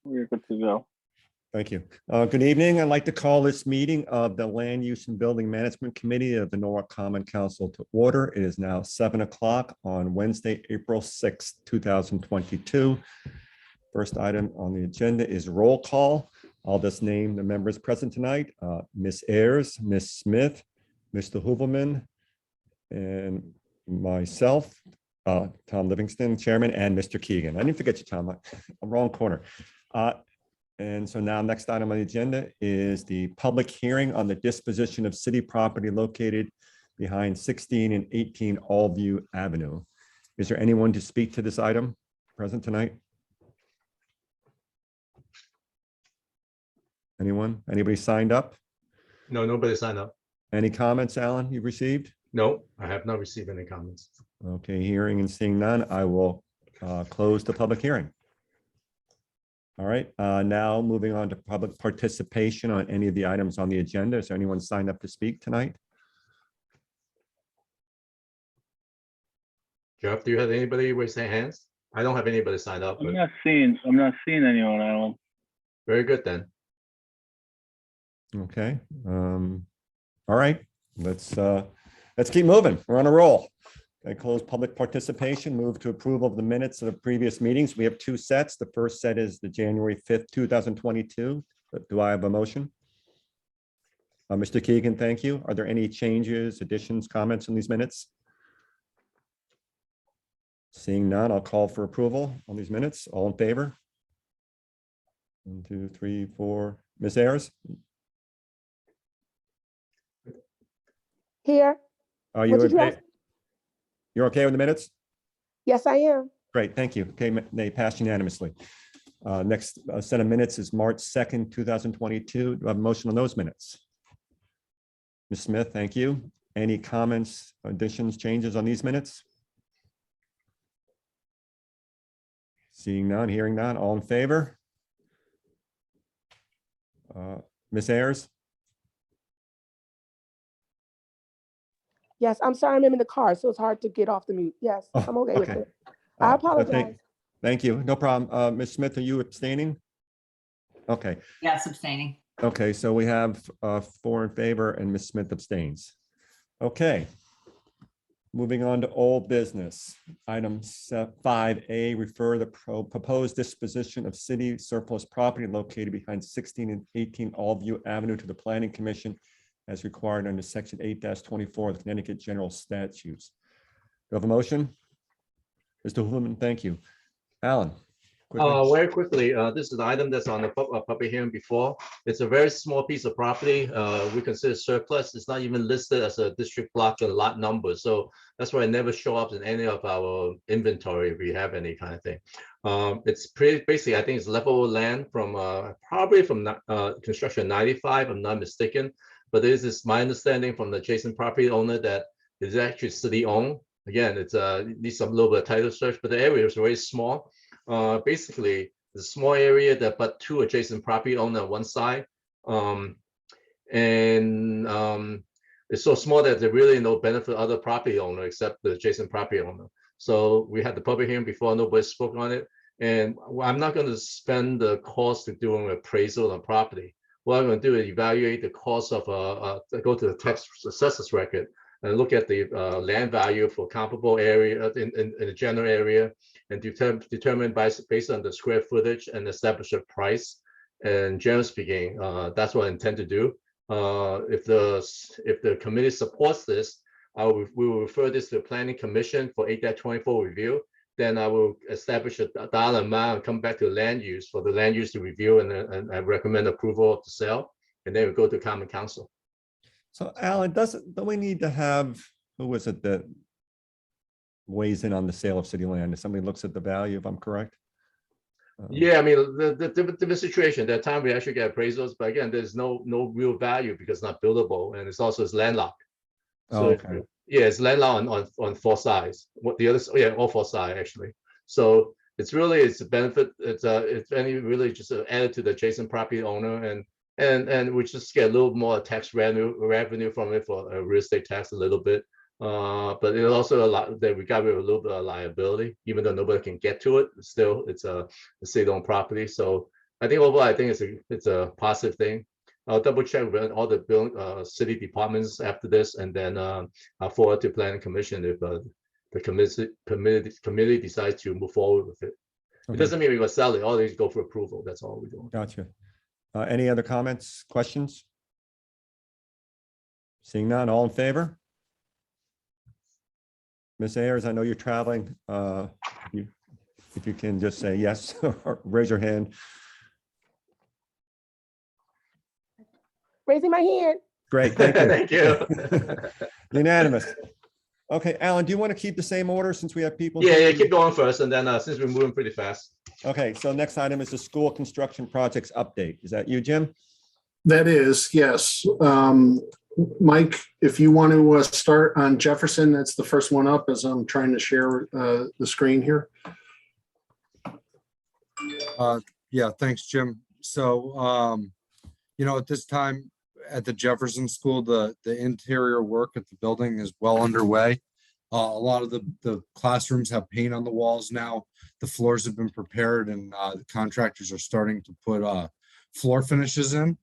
We're good to go. Thank you. Good evening. I'd like to call this meeting of the Land Use and Building Management Committee of the Norwich Common Council to order. It is now 7 o'clock on Wednesday, April 6th, 2022. First item on the agenda is roll call. I'll just name the members present tonight. Ms. Ayers, Ms. Smith, Mr. Hooverman, and myself, Tom Livingston, Chairman, and Mr. Keegan. I didn't forget you, Tom. I'm wrong corner. And so now next item on the agenda is the public hearing on the disposition of city property located behind 16 and 18 Allview Avenue. Is there anyone to speak to this item present tonight? Anyone? Anybody signed up? No, nobody signed up. Any comments, Alan, you've received? No, I have not received any comments. Okay, hearing and seeing none, I will close the public hearing. All right, now moving on to public participation on any of the items on the agenda. Is there anyone signed up to speak tonight? Jeff, do you have anybody raise their hands? I don't have anybody signed up, I'm but not seeing anyone, Alan. very good then. Okay. All right, let's keep moving. We're on a roll. I close public participation, move to approval of the minutes of the previous meetings. We have two sets. The first set is the January 5th, 2022. Do I have a motion? Mr. Keegan, thank you. Are there any changes, additions, comments on these minutes? Seeing none, I'll call for approval on these minutes. All in favor? 1, 2, 3, 4. Ms. Ayers? Here. Are you What did you okay? ask? You're okay with the minutes? Yes, I am. Great, thank you. Okay, they passed unanimously. Next set of minutes is March 2nd, 2022. Do I have a motion on those minutes? Ms. Smith, thank you. Any comments, additions, changes on these minutes? Seeing none, hearing none, all in favor? Ms. Ayers? Yes, I'm sorry, I'm in the car, so it's hard to get off the mute. Yes, Oh, I'm okay with okay. it. I Okay, apologize. thank you, no problem. Ms. Smith, are you abstaining? Okay, Yes, abstaining. okay, so we have 4 in favor and Ms. Smith abstains. Okay. Moving on to old business. Item 5A, refer the proposed disposition of city surplus property located behind 16 and 18 Allview Avenue to the Planning Commission as required under Section 8-24 of the Connecticut General Statutes. Do you have a motion? Mr. Hooverman, thank you. Alan? quickly. Very quickly, this is an item that's on the public hearing before. It's a very small piece of property. We consider surplus. It's not even listed as a district block or lot number. So that's why it never show up in any of our inventory if we have any kind of thing. It's pretty basically, I think it's level land from probably from construction 95, if I'm not mistaken. But this is my understanding from the adjacent property owner that it's actually city owned. Again, it's needs some little bit of title search, but the area is very small. Basically, the small area that but 2 adjacent property owners on one side, it's so small that there really no benefit other property owner except the adjacent property owner. So we had the public hearing before, nobody spoke on it, and I'm not going to spend the cost of doing an appraisal on property. What I'm going to do is evaluate the cost of go to the tax assessor's record and look at the land value for comparable area in the general area, and determine based on the square footage and establish a price. And generally speaking, that's what I intend to do. If the committee supports this, we will refer this to the Planning Commission for 8-24 review. Then I will establish a dollar amount and come back to land use for the land use to review, and I recommend approval of the sale, and then we go to Common Council. So Alan, don't we need to have, who was it that weighs in on the sale of city land? If somebody looks at the value, if I'm correct? Yeah, I mean, the different situation. That time we actually get appraisals, but again, there's no real value because it's not buildable, and it's also landlocked. So okay. yeah, it's landlocked on 4 sides. What the others? Oh yeah, all 4 sides actually. So it's a benefit. It's any really just added to the adjacent property owner, and we just get a little more tax revenue from it for a real estate tax a little bit. But it also a lot that we got rid of a little bit of liability, even though nobody can get to it. Still, it's a state-owned property, so I think overall, I think it's a positive thing. I'll double check with all the city departments after this, and then I'll forward to planning commission if the committee decides to move forward with it. It Okay, doesn't mean we're gonna sell it. All these go for approval. That's all we're doing. gotcha. Any other comments, questions? Seeing none, all in favor? Ms. Ayers, I know you're traveling. If you can just say yes or raise your hand. Raising my hand. Great, thank you. Thank you. Unanimous. Okay, Alan, do you want to keep the same order since we have people? Yeah, here? keep going first, and then since we're moving pretty fast. Okay, so next item is the school construction projects update. Is that you, Jim? That is, yes. Mike, if you want to start on Jefferson, that's the first one up as I'm trying to share the screen here. Yeah, thanks, Jim. So, at this time at the Jefferson School, the interior work at the building is well underway. A lot of the classrooms have paint on the walls now. The floors have been prepared, and the contractors are starting to put floor finishes in.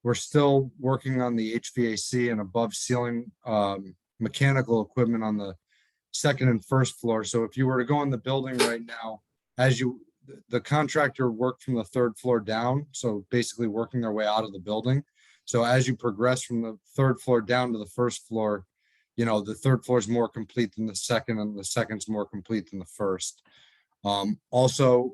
We're still working on the HVAC and above ceiling mechanical equipment on the second and first floor. So if you were to go in the building right now, the contractor worked from the third floor down, so basically working their way out of the building. So as you progress from the third floor down to the first floor, the third floor is more complete than the second, and the second's more complete than the first. Also,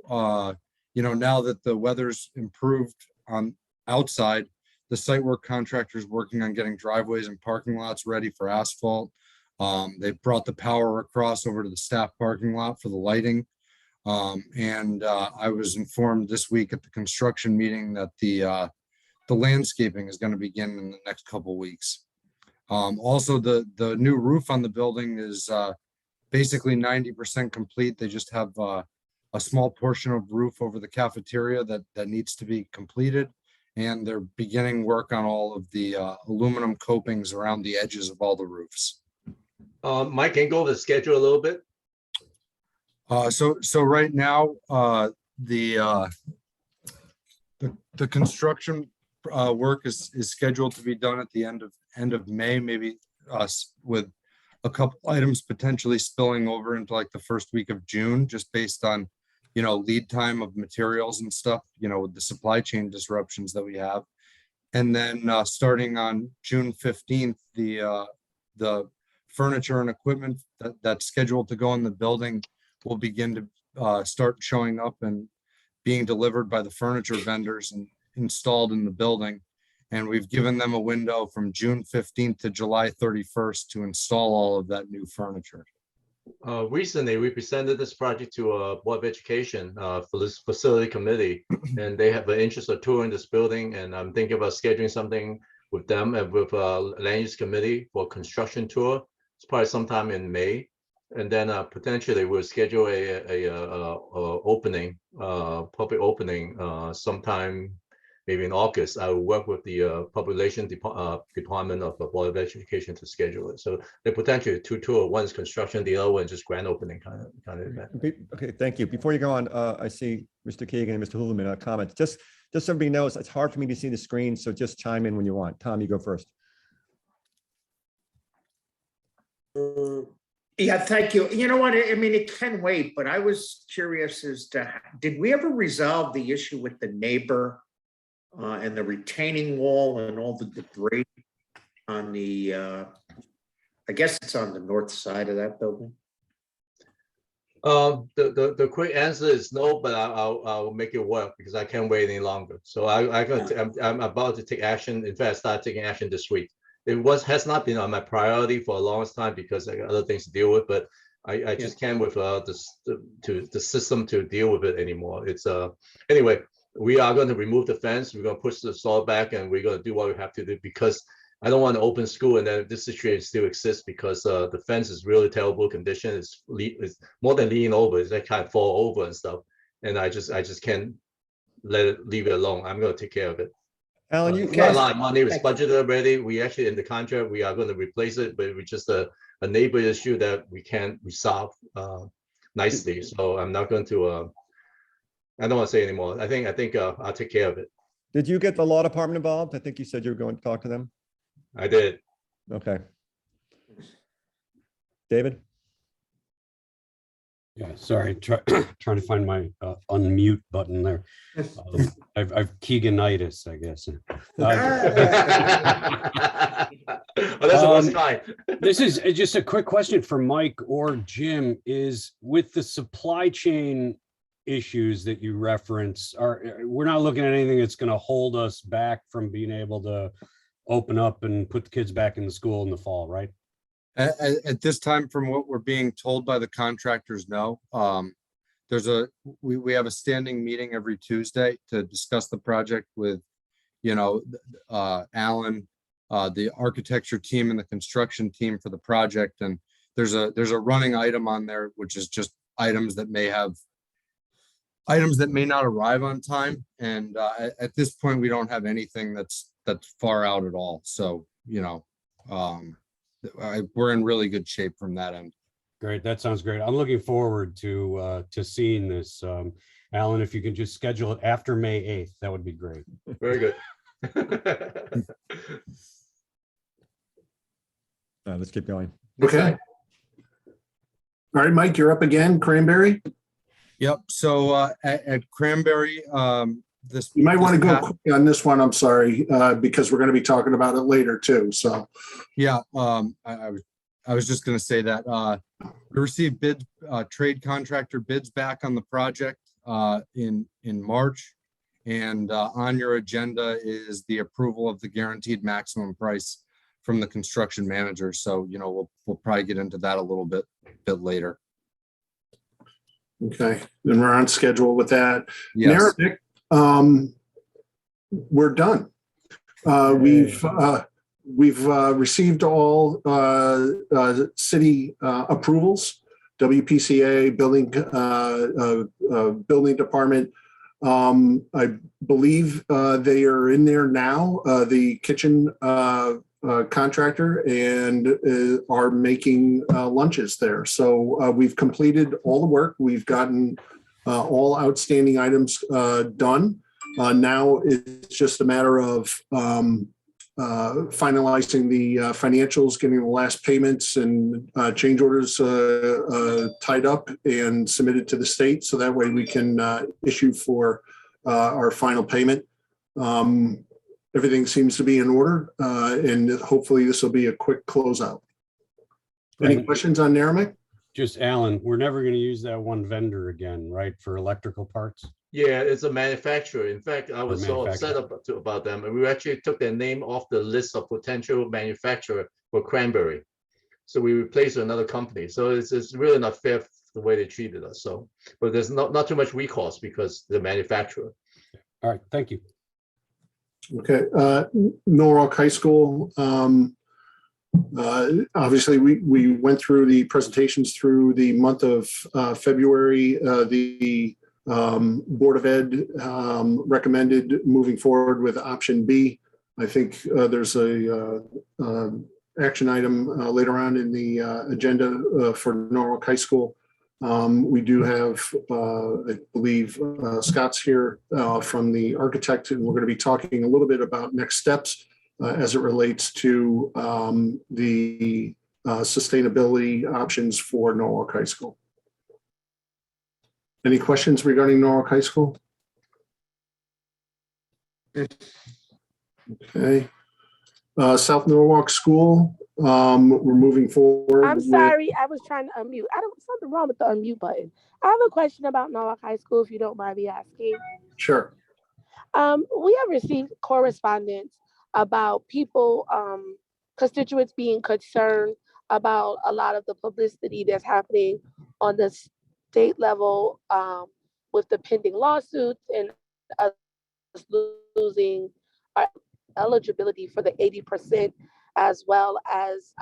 now that the weather's improved on outside, the site work contractor is working on getting driveways and parking lots ready for asphalt. They brought the power across over to the staff parking lot for the lighting. And I was informed this week at the construction meeting that the landscaping is going to begin in the next couple of weeks. Also, the new roof on the building is basically 90% complete. They just have a small portion of roof over the cafeteria that needs to be completed. And they're beginning work on all of the aluminum copings around the edges of all the roofs. Mike, can you go over the schedule a little bit? So right now, the construction work is scheduled to be done at the end of May, maybe with a couple items potentially spilling over into like the first week of June, just based on lead time of materials and stuff, with the supply chain disruptions that we have. And then starting on June 15th, the furniture and equipment that's scheduled to go in the building will begin to start showing up and being delivered by the furniture vendors and installed in the building. And we've given them a window from June 15th to July 31st to install all of that new furniture. Recently, we presented this project to Board of Education for this facility committee, and they have an interest of touring this building. And I'm thinking about scheduling something with them and with land use committee for a construction tour. It's probably sometime in May, and then potentially we'll schedule a public opening sometime maybe in August. I will work with the public relations department of the Board of Education to schedule it. So they potentially two tour, one's construction, the other one just grand opening kind of event. Okay, thank you. Before you go on, I see Mr. Keegan and Mr. Hulaman comments. Just so everybody knows, it's hard for me to see the screen, so just chime in when you want. Tom, you go first. Yeah, thank you. You know what? I mean, it can wait, but I was curious as to, did we ever resolve the issue with the neighbor and the retaining wall and all the debris on the, I guess it's on the north side of that building? The quick answer is no, but I'll make it work because I can't wait any longer. So I'm about to take action. In fact, I started taking action this week. It has not been on my priority for a long time because I got other things to deal with, but I just can't with the system to deal with it anymore. It's anyway, we are going to remove the fence. We're going to push the saw back, and we're going to do what we have to do because I don't want to open school and then this situation still exists because the fence is really terrible condition. It's more than leaning over. It's like kind of fall over and stuff, and I just can't leave it alone. I'm going to take care of it. Alan, you got a lot of money. It's budgeted already. We actually in the contract we are going to replace it, but it's just a neighbor issue that we can't resolve nicely. So I'm not going to I don't want to say anymore. I think I'll take care of it. Did you get the law department involved? I think you said you were going to talk to them. I did. Okay. David? Yeah, sorry, trying to find my unmute button there. I've Keeganitis, I guess. Oh, that's the worst kind. This is just a quick question for Mike or Jim. Is with the supply chain issues that you reference, we're not looking at anything that's going to hold us back from being able to open up and put the kids back in the school in the fall, right? At this time, from what we're being told by the contractors, no. We have a standing meeting every Tuesday to discuss the project with, Alan, the architecture team and the construction team for the project. And there's a running item on there, which is just items that may not arrive on time. And at this point, we don't have anything that's far out at all. So, we're in really good shape from that end. Great, that sounds great. I'm looking forward to seeing this. Alan, if you can just schedule it after May 8th, that would be great. Very good. Let's keep going. Okay. All right, Mike, you're up again. Cranberry. Yep. So at Cranberry, You might want to go quick on this one. I'm sorry, because we're going to be talking about it later too. So, yeah, I was just going to say that we received trade contractor bids back on the project in March, and on your agenda is the approval of the guaranteed maximum price from the construction manager. So, we'll probably get into that a little bit later. okay, then we're on schedule with that. Yes. Narrowdick, we're done. We've received all city approvals, WPCA, building department. I believe they are in there now, the kitchen contractor, and are making lunches there. So we've completed all the work. We've gotten all outstanding items done. Now it's just a matter of finalizing the financials, getting the last payments and change orders tied up and submitted to the state. So that way we can issue for our final payment. Everything seems to be in order, and hopefully this will be a quick closeout. Any questions on Narrowdick? Just Alan, we're never going to use that one vendor again, right, for electrical parts? Yeah, it's a manufacturer. In fact, I was so upset about them, and we actually took their name off the list of potential manufacturer for Cranberry. So we replaced another company. So it's really not fair the way they treated us. So, but there's not too much recourse because the manufacturer. All right, thank you. Okay, Norwalk High School. Obviously, we went through the presentations through the month of February. The Board of Ed recommended moving forward with option B. I think there's a action item later on in the agenda for Norwalk High School. We do have, I believe, Scott's here from the architect, and we're going to be talking a little bit about next steps as it relates to the sustainability options for Norwalk High School. Any questions regarding Norwalk High School? Okay. South Norwalk School, we're moving forward. I'm sorry, I was trying to unmute. Something wrong with the unmute button. I have a question about Norwalk High School, if you don't mind me asking. Sure. We have received correspondence about people, constituents being concerned about a lot of the publicity that's happening on the state level with the pending lawsuits and us losing our eligibility for the 80%, as well as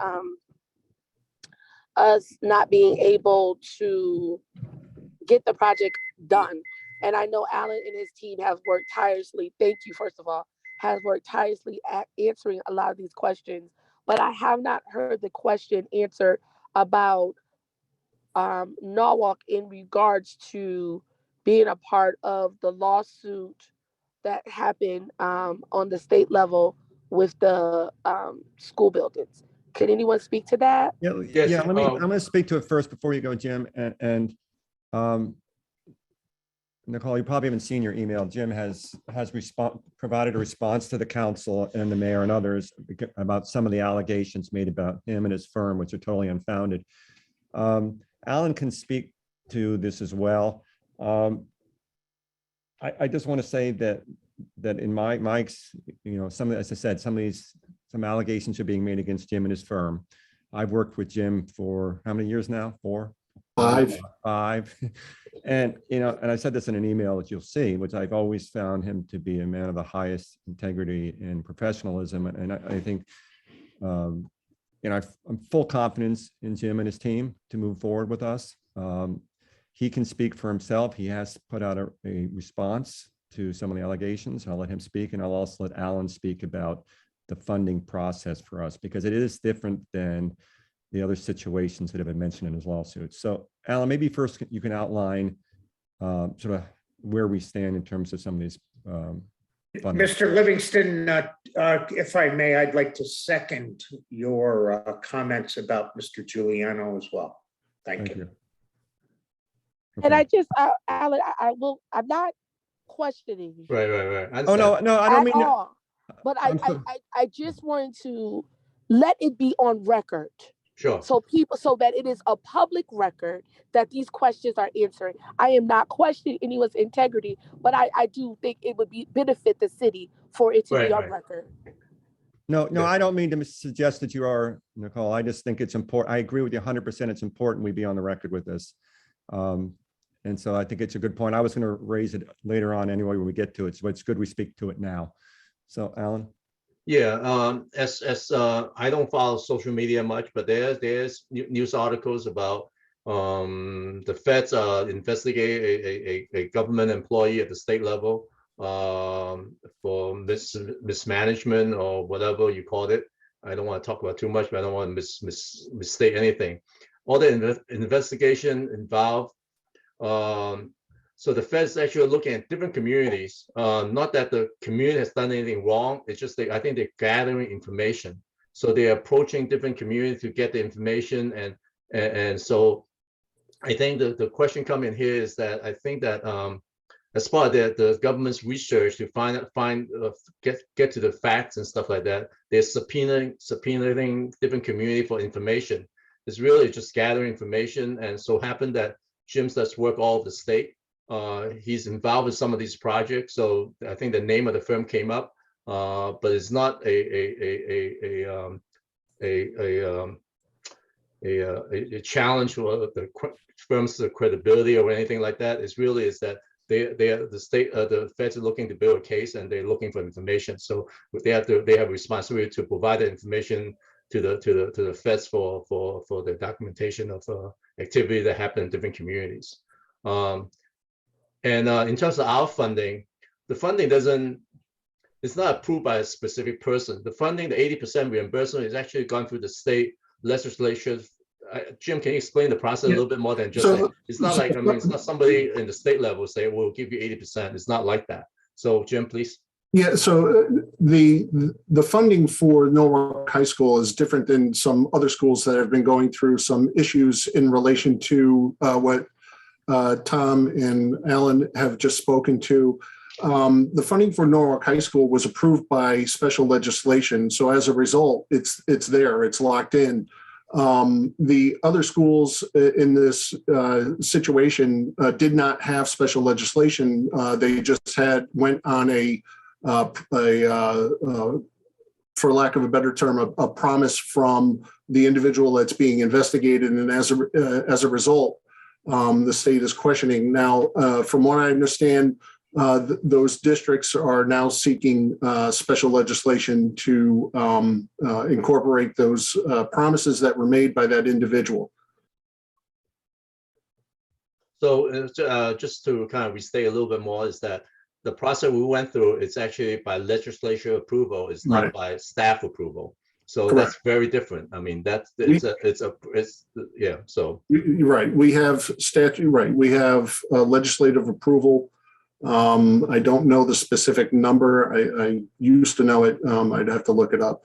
us not being able to get the project done. And I know Alan and his team have worked tirelessly. Thank you, first of all, has worked tirelessly at answering a lot of these questions. But I have not heard the question answered about Norwalk in regards to being a part of the lawsuit that happened on the state level with the school buildings. Can anyone speak to that? Yeah, Yes, yeah. I'm going to speak to it first before you go, Jim. And Nicole, you probably haven't seen your email. Jim has provided a response to the council and the mayor and others about some of the allegations made about him and his firm, which are totally unfounded. Alan can speak to this as well. I just want to say that in my as I said, some allegations are being made against Jim and his firm. I've worked with Jim for how many years now? 4? 5. 5. And, and I said this in an email that you'll see, which I've always found him to be a man of the highest integrity and professionalism. And I think, I'm full confidence in Jim and his team to move forward with us. He can speak for himself. He has put out a response to some of the allegations. I'll let him speak, and I'll also let Alan speak about the funding process for us, because it is different than the other situations that have been mentioned in his lawsuit. So Alan, maybe first you can outline sort of where we stand in terms of some of these funding. Mr. Livingston, if I may, I'd like to second your comments about Mr. Giuliano as well. Thank you. And Okay. I just, Alan, I'm not questioning you. Right. Oh, no, I don't mean that. All. But I'm so- I just wanted to let it be on record. Sure. So that it is a public record that these questions are answering. I am not questioning anyone's integrity, but I do think it would benefit the city for it to be on record. No, Yeah. I don't mean to suggest that you are, Nicole. I just think it's important. I agree with you 100%. It's important we be on the record with this. And so I think it's a good point. I was going to raise it later on anyway when we get to it. So it's good we speak to it now. So Alan? Yeah, as I don't follow social media much, but there's news articles about the feds investigate a government employee at the state level for mismanagement or whatever you called it. I don't want to talk about too much, but I don't want to misstate anything. All the investigation involved. So the feds actually are looking at different communities. Not that the community has done anything wrong. It's just I think they're gathering information. So they're approaching different communities to get the information, and so I think the question coming here is that I think that as part of the government's research to get to the facts and stuff like that, they're subpoenaing different community for information. It's really just gathering information, and so happened that Jim does work all over the state. He's involved with some of these projects, so I think the name of the firm came up, but it's not a challenge for the firm's credibility or anything like that. It's really is that the feds are looking to build a case and they're looking for information. So they have responsibility to provide the information to the feds for the documentation of activity that happen in different communities. And in terms of our funding, the funding it's not approved by a specific person. The funding, the 80% reimbursement, is actually gone through the state legislature. Jim, can you explain the process a little bit more than just saying, it's not like, it's not somebody in the state level say, we'll give you 80%. It's not like that. So Jim, please. Yeah, so the funding for Norwich High School is different than some other schools that have been going through some issues in relation to what Tom and Alan have just spoken to. The funding for Norwich High School was approved by special legislation. So as a result, it's there, it's locked in. The other schools in this situation did not have special legislation. They just went on for lack of a better term, a promise from the individual that's being investigated. And as a result, the state is questioning. Now, from what I understand, those districts are now seeking special legislation to incorporate those promises that were made by that individual. So just to kind of restate a little bit more, is that the process we went through is actually by legislature approval. It's not by staff approval. So Correct. that's very different. I mean, yeah, so. You're right. We have statute, right. We have legislative approval. I don't know the specific number. I used to know it. I'd have to look it up.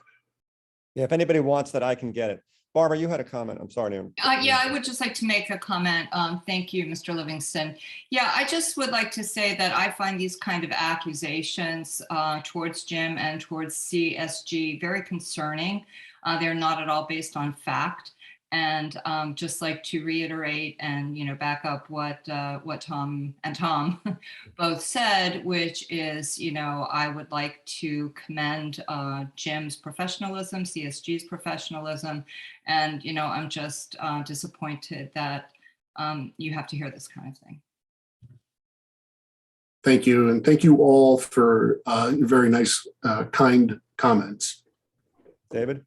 Yeah, if anybody wants that, I can get it. Barbara, you had a comment. I'm sorry. Yeah, I would just like to make a comment. Thank you, Mr. Livingston. Yeah, I just would like to say that I find these kind of accusations towards Jim and towards CSG very concerning. They're not at all based on fact. And just like to reiterate and back up what Tom and Tom both said, which is I would like to commend Jim's professionalism, CSG's professionalism, and I'm just disappointed that you have to hear this kind of thing. Thank you, and thank you all for your very nice, kind comments. David?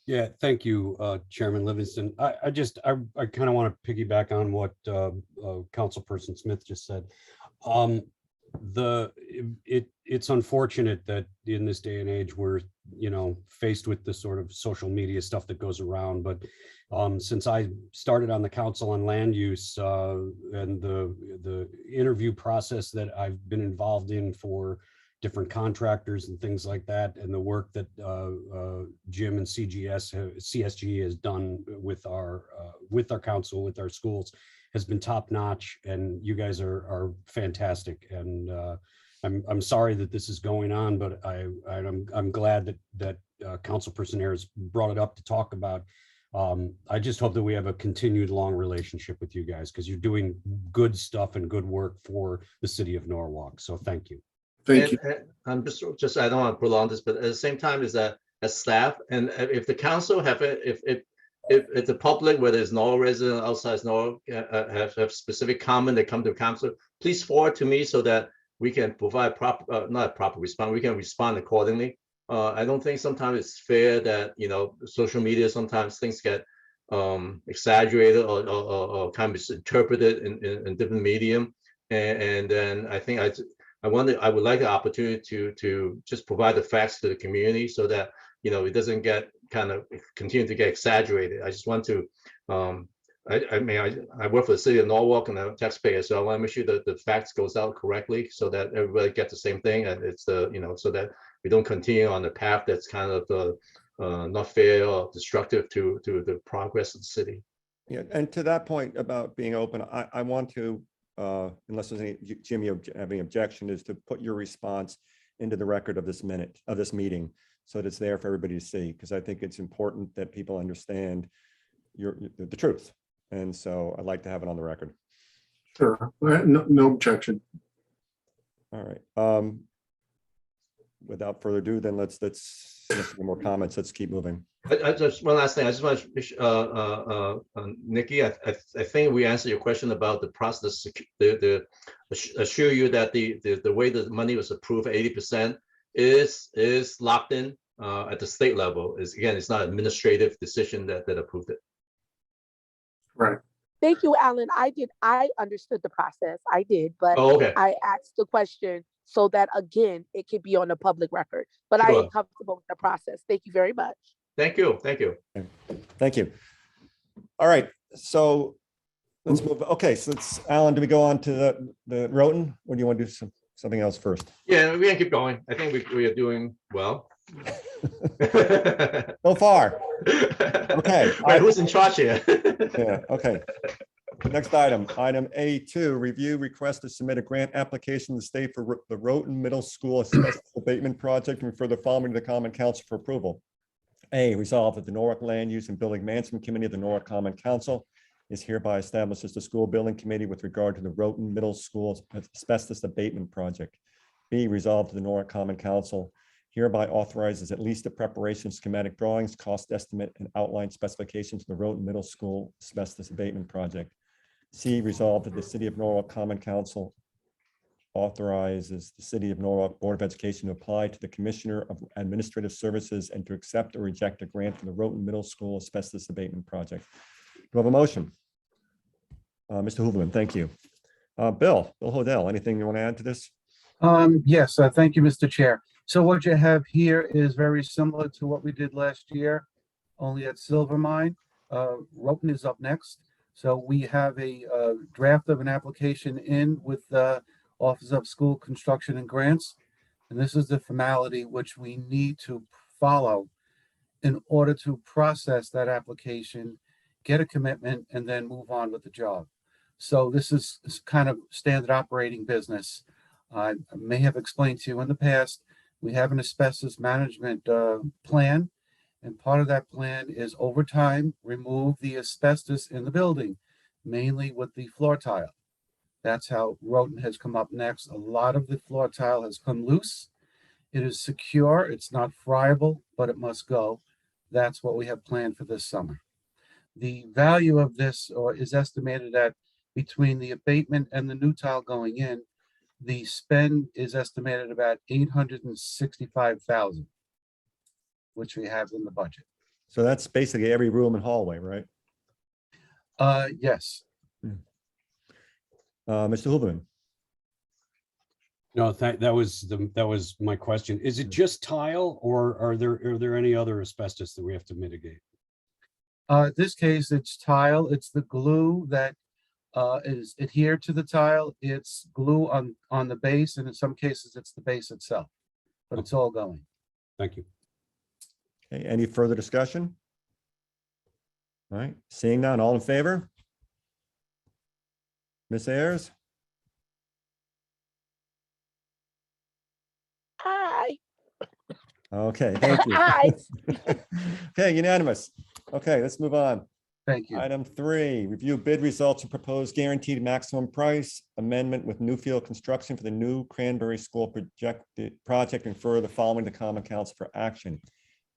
Yeah, thank you, Chairman Livingston. I kind of want to piggyback on what Councilperson Smith just said. It's unfortunate that in this day and age we're faced with the sort of social media stuff that goes around. But since I started on the Council on Land Use and the interview process that I've been involved in for different contractors and things like that, and the work that Jim and CSG has done with our council, with our schools, has been top notch. And you guys are fantastic. And I'm sorry that this is going on, but I'm glad that Councilperson Ayers brought it up to talk about. I just hope that we have a continued long relationship with you guys, because you're doing good stuff and good work for the city of Norwalk. So thank you. Thank you. And I'm just I don't want to prolong this, but at the same time is that as staff, and if the council have it, if the public, whether it's Norwalk resident, outside Norwalk, have specific comment that come to council, please forward to me so that we can provide not a proper response. We can respond accordingly. I don't think sometimes it's fair that social media, sometimes things get exaggerated or kind of interpreted in different medium, and then I think I would like the opportunity to just provide the facts to the community so that it doesn't get continue to get exaggerated. I just want to I work for the city of Norwalk and I'm a taxpayer, so I want to make sure that the facts goes out correctly so that everybody gets the same thing, and it's so that we don't continue on the path that's kind of not fair or destructive to the progress of the city. Yeah, and to that point about being open, I want to, unless there's any, Jim, you have any objection, is to put your response into the record of this meeting, so that it's there for everybody to see, because I think it's important that people understand the truth. And so I'd like to have it on the record. Sure. No objection. All right. Without further ado, then let's more comments. Let's keep moving. I just one last thing. I just want to Nikki, I think we answered your question about the process. Assure you that the way the money was approved, 80% is locked in at the state level. It's not an administrative decision that approved it. Right. Thank you, Alan. I understood the process. I did, but okay. I asked the question so that, again, it could be on the public record. But Sure. I am comfortable with the process. Thank you very much. Thank you. Thank you. Thank you. All right. So let's move. Okay. So Alan, do we go on to the Roten, or do you want to do something else first? Yeah, we can keep going. I think we are doing well. So far. Okay. Right, who's in charge here? Yeah. Okay. Next item A2, review request to submit a grant application to the state for the Roten Middle School asbestos abatement project, and refer the following to the Common Council for approval. A, resolved that the Norwalk Land Use and Building Management Committee of the Norwalk Common Council is hereby established as the school building committee with regard to the Roten Middle School asbestos abatement project. B, resolved that the Norwalk Common Council hereby authorizes at least the preparation of schematic drawings, cost estimate, and outline specifications of the Roten Middle School asbestos abatement project. C, resolved that the City of Norwalk Common Council authorizes the City of Norwalk Board of Education to apply to the Commissioner of Administrative Services and to accept or reject a grant for the Roten Middle School asbestos abatement project. Do I have a motion? Mr. Hooverman, thank you. Bill Hodell, anything you want to add to this? Yes, thank you, Mr. Chair. So what you have here is very similar to what we did last year, only at Silver Mine. Roten is up next. So we have a draft of an application in with the Office of School Construction and Grants. And this is the formality which we need to follow in order to process that application, get a commitment, and then move on with the job. So this is kind of standard operating business. I may have explained to you in the past, we have an asbestos management plan. And part of that plan is over time, remove the asbestos in the building, mainly with the floor tile. That's how Roten has come up next. A lot of the floor tile has come loose. It is secure, it's not friable, but it must go. That's what we have planned for this summer. The value of this is estimated at between the abatement and the new tile going in, the spend is estimated about $865,000, which we have in the budget. So that's basically every room and hallway, right? Yes. Mr. Huberman? No, that was my question. Is it just tile, or are there any other asbestos that we have to mitigate? This case, it's tile. It's the glue that is adhered to the tile. It's glue on the base, and in some cases, it's the base itself. But it's all going. Thank you. Okay, any further discussion? All right, seeing none, all in favor? Ms. Ayers? Hi. Okay, thank you. Hi. Okay, unanimous. Okay, let's move on. Thank you. Item 3, review bid results and proposed guaranteed maximum price amendment with Newfield Construction for the new Cranberry School project and further the following to Common Council for action.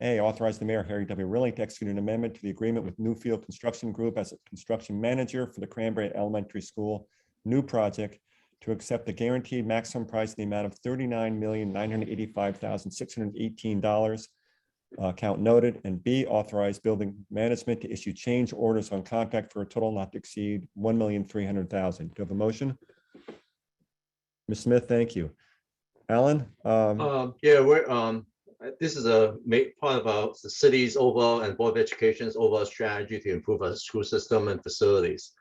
A, authorize the mayor, Harry W. Rilling, to execute an amendment to the agreement with Newfield Construction Group as a construction manager for the Cranberry Elementary School new project to accept the guaranteed maximum price in the amount of $39,985,618. Account noted. And B, authorize building management to issue change orders on contract for a total not to exceed $1,300,000. Do you have a motion? Ms. Smith, thank you. Alan? Yeah, we're this is a part of the city's overall and Board of Education's overall strategy to improve our school system and facilities.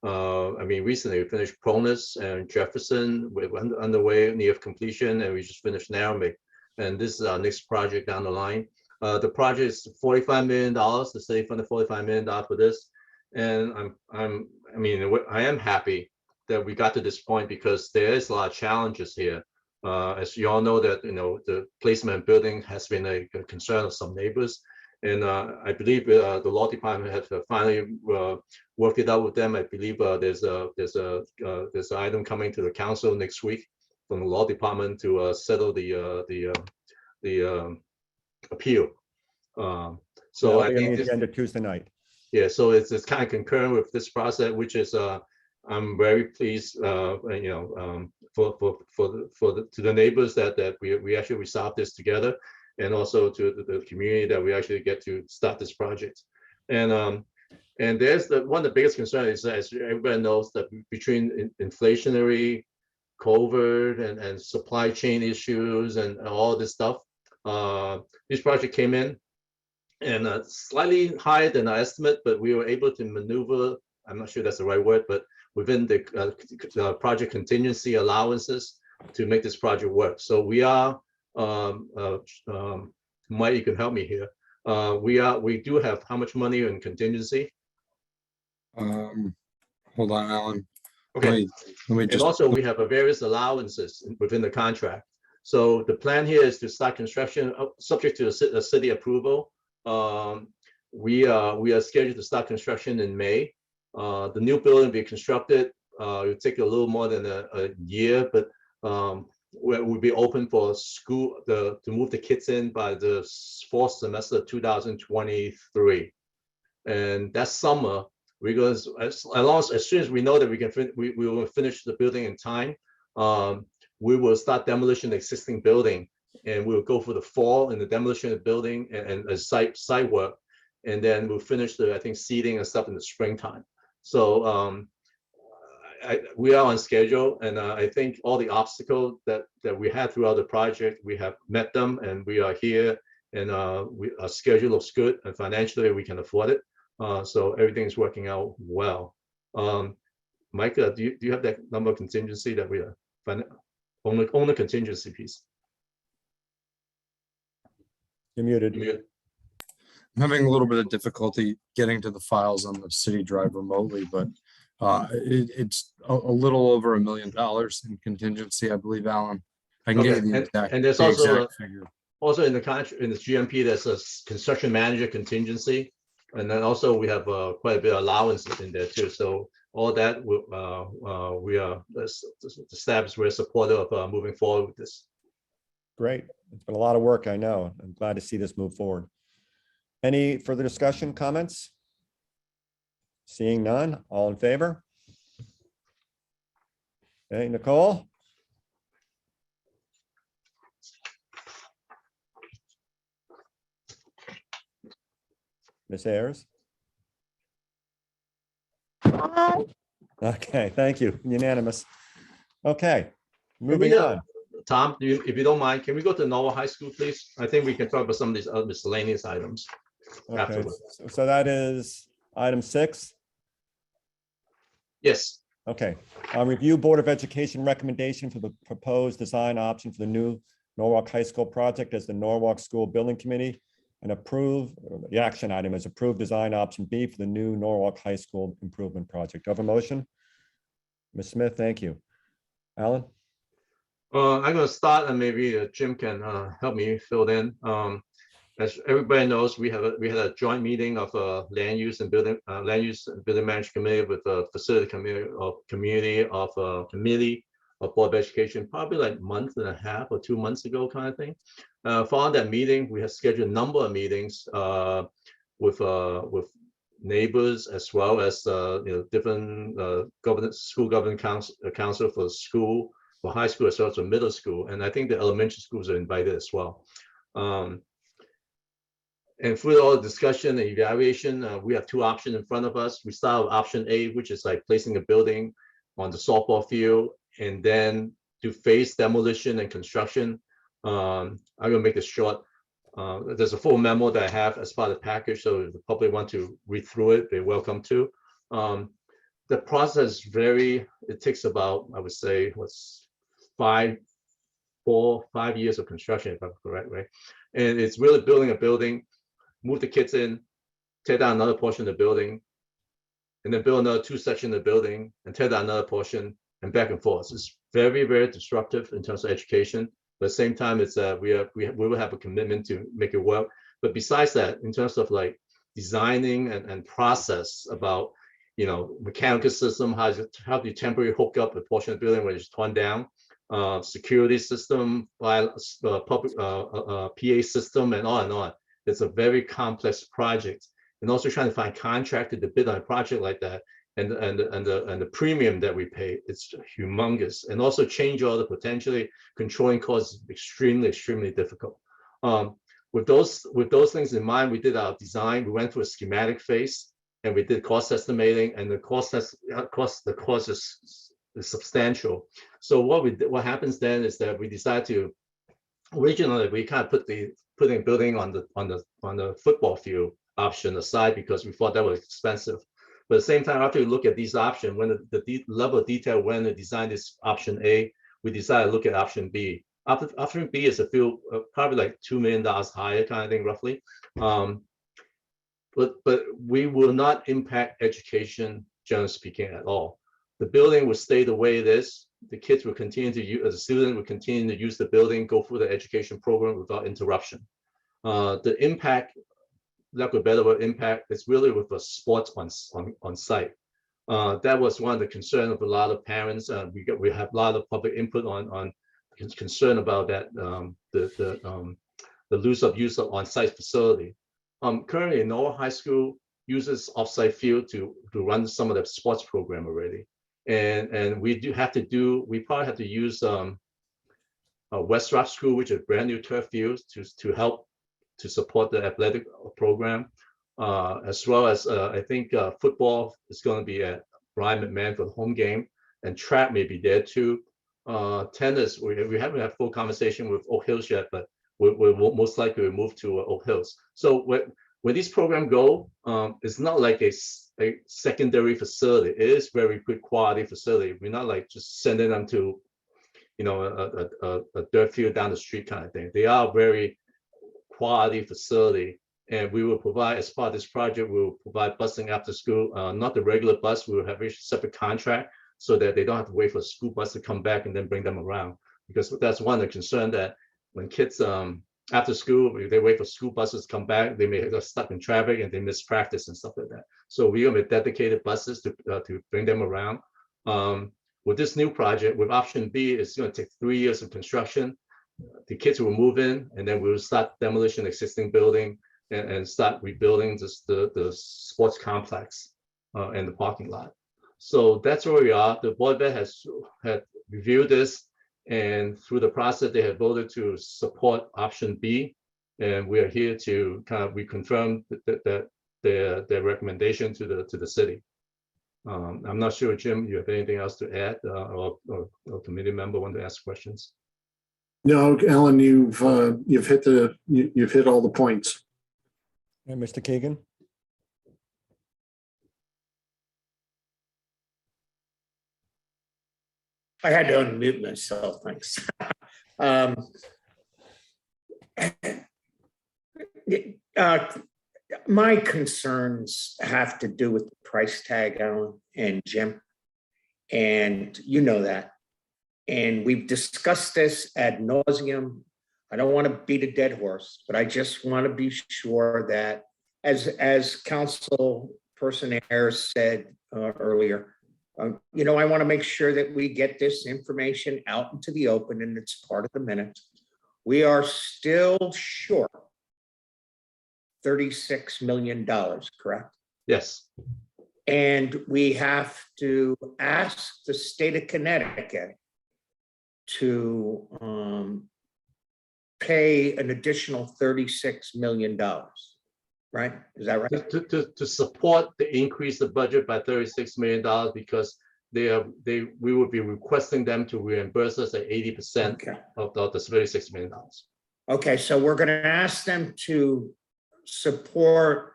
I mean, recently we finished Promise and Jefferson. We're underway near completion, and we just finished Narrowmere. And this is our next project down the line. The project is $45 million. The city funded $45 million for this, and I am happy that we got to this point because there is a lot of challenges here. As you all know that, the placement building has been a concern of some neighbors. And I believe the law department has finally worked it out with them. I believe there's an item coming to the council next week from the law department to settle the appeal. So I think agenda Tuesday night. Yeah, so it's kind of concurrent with this process, which is I'm very pleased, to the neighbors that we actually resolved this together, and also to the community that we actually get to start this project. And there's one of the biggest concerns is, as everybody knows, that between inflationary, COVID, and supply chain issues and all this stuff, this project came in and slightly higher than our estimate, but we were able to maneuver. I'm not sure that's the right word, but within the project contingency allowances to make this project work. So we are, Mike, you can help me here. We do have how much money in contingency? Hold on, Alan. Okay. Let me And just, also we have various allowances within the contract. So the plan here is to start construction subject to a city approval. We are scheduled to start construction in May. The new building will be constructed. It will take a little more than a year, but we'll be open for school to move the kids in by the fourth semester of 2023. And that summer, as soon as we know that we will finish the building in time, we will start demolition of the existing building, and we'll go for the fall in the demolition of the building and site work, and then we'll finish the seeding and stuff in the springtime. So we are on schedule, and I think all the obstacles that we had throughout the project, we have met them, and we are here, and our schedule looks good, and financially we can afford it. So everything is working out well. Mike, do you have that number of contingency that we are on the contingency piece? You're muted. I'm having a little bit of difficulty getting to the files on the city drive remotely, but it's a little over $1 million in contingency, I believe, Alan. I can get you the exact, and there's the also exact figure. Also in the contract, in the GMP, there's a construction manager contingency. And then also we have quite a bit of allowances in there too. So all that we are, the staff is very supportive of moving forward with this. Great. It's been a lot of work, I know. I'm glad to see this move forward. Any further discussion, comments? Seeing none, all in favor? Okay, Nicole? Ms. Ayers? Aye. Okay, thank you. Unanimous. Okay, moving on. Tom, if you don't mind, can we go to Norwich High School, please? I think we can talk about some of these other miscellaneous items Okay, afterwards. so that is item 6. Yes. Okay, review Board of Education recommendation for the proposed design option for the new Norwalk High School project as the Norwalk School Building Committee, and approve, the action item is approve design option B for the new Norwalk High School improvement project. Do I have a motion? Ms. Smith, thank you. Alan? I'm going to start, and maybe Jim can help me fill in. As everybody knows, we had a joint meeting of land use and building management committee with the facility committee of community of Board of Education, probably like a month and a half or 2 months ago, kind of thing. Following that meeting, we have scheduled a number of meetings with neighbors, as well as different school governance council for school, for high school, as well as for middle school, and I think the elementary schools are invited as well. And through all the discussion and evaluation, we have 2 options in front of us. We start with option A, which is like placing a building on the softball field and then do phase demolition and construction. I'm gonna make this short. There's a full memo that I have as part of the package, so if the public want to read through it, they're welcome to. The process it takes about, I would say, 4 or 5 years of construction, if I'm correct, right? And it's really building a building, move the kids in, tear down another portion of the building, and then build another 2 sections of the building and tear down another portion, and back and forth. It's very, very disruptive in terms of education. But at the same time, it's we will have a commitment to make it work. But besides that, in terms of like designing and process about mechanical system, how do you temporarily hook up a portion of the building when it's torn down, security system, public PA system, and on. It's a very complex project, and also trying to find contractor to bid on a project like that, and the premium that we pay, it's humongous, and also change order potentially controlling costs is extremely difficult. With those things in mind, we did our design. We went through a schematic phase, and we did cost estimating, and the cost is substantial. So what happens then is that we decide to, originally we kind of putting building on the football field option aside because we thought that was expensive. But at the same time, after we look at these options, when the level of detail when they designed this option A, we decided to look at option B. Option B is a few probably like $2 million higher kind of thing, roughly. But we will not impact education, generally speaking, at all. The building will stay the way it is. The kids will continue to use, the student will continue to use the building, go through the education program without interruption. The impact, lack of a better word, impact is really with the sports on site. That was one of the concerns of a lot of parents. We have a lot of public input on concern about that, the use of on-site facility. Currently, Norwalk High School uses off-site field to run some of the sports program already. And we probably have to use West Rock School, which is brand new turf fields, to help to support the athletic program, as well as I think football is going to be at Brian McMahon for the home game. and trap may be there too. Tennis, we haven't had full conversation with Oak Hills yet, but we'll most likely move to Oak Hills. So when these programs go, it's not like a secondary facility. It is very good quality facility. We're not like just sending them to, a dirt field down the street kind of thing. They are very quality facility. And we will provide, as part of this project, we will provide busing after school, not the regular bus. We will have a separate contract so that they don't have to wait for a school bus to come back and then bring them around. Because that's one of the concern, that when kids after school, if they wait for school buses to come back, they may get stuck in traffic and they miss practice and stuff like that. So we have dedicated buses to bring them around. With this new project, with option B, it's going to take 3 years of construction. The kids will move in, and then we'll start demolition of existing building and start rebuilding the sports complex and the parking lot. So that's where we are. The Board of Ed had reviewed this, and through the process, they have voted to support option B. And we are here to kind of reconfirm their recommendation to the city. I'm not sure, Jim, you have anything else to add, or committee member want to ask questions? No, Alan, you've hit all the points. And Mr. Keegan? I had to unmute myself, thanks. My concerns have to do with the price tag, Alan and Jim, and you know that. And we've discussed this ad nauseum. I don't want to beat a dead horse, but I just want to be sure that, as Council Person Ayers said earlier, I want to make sure that we get this information out into the open and it's part of the minutes. We are still short $36 million, correct? Yes. And we have to ask the state of Connecticut to pay an additional $36 million, right? Is that right? To support the increase of budget by $36 million, because we will be requesting them to reimburse us at 80% of the $36 million. Okay, so we're going to ask them to support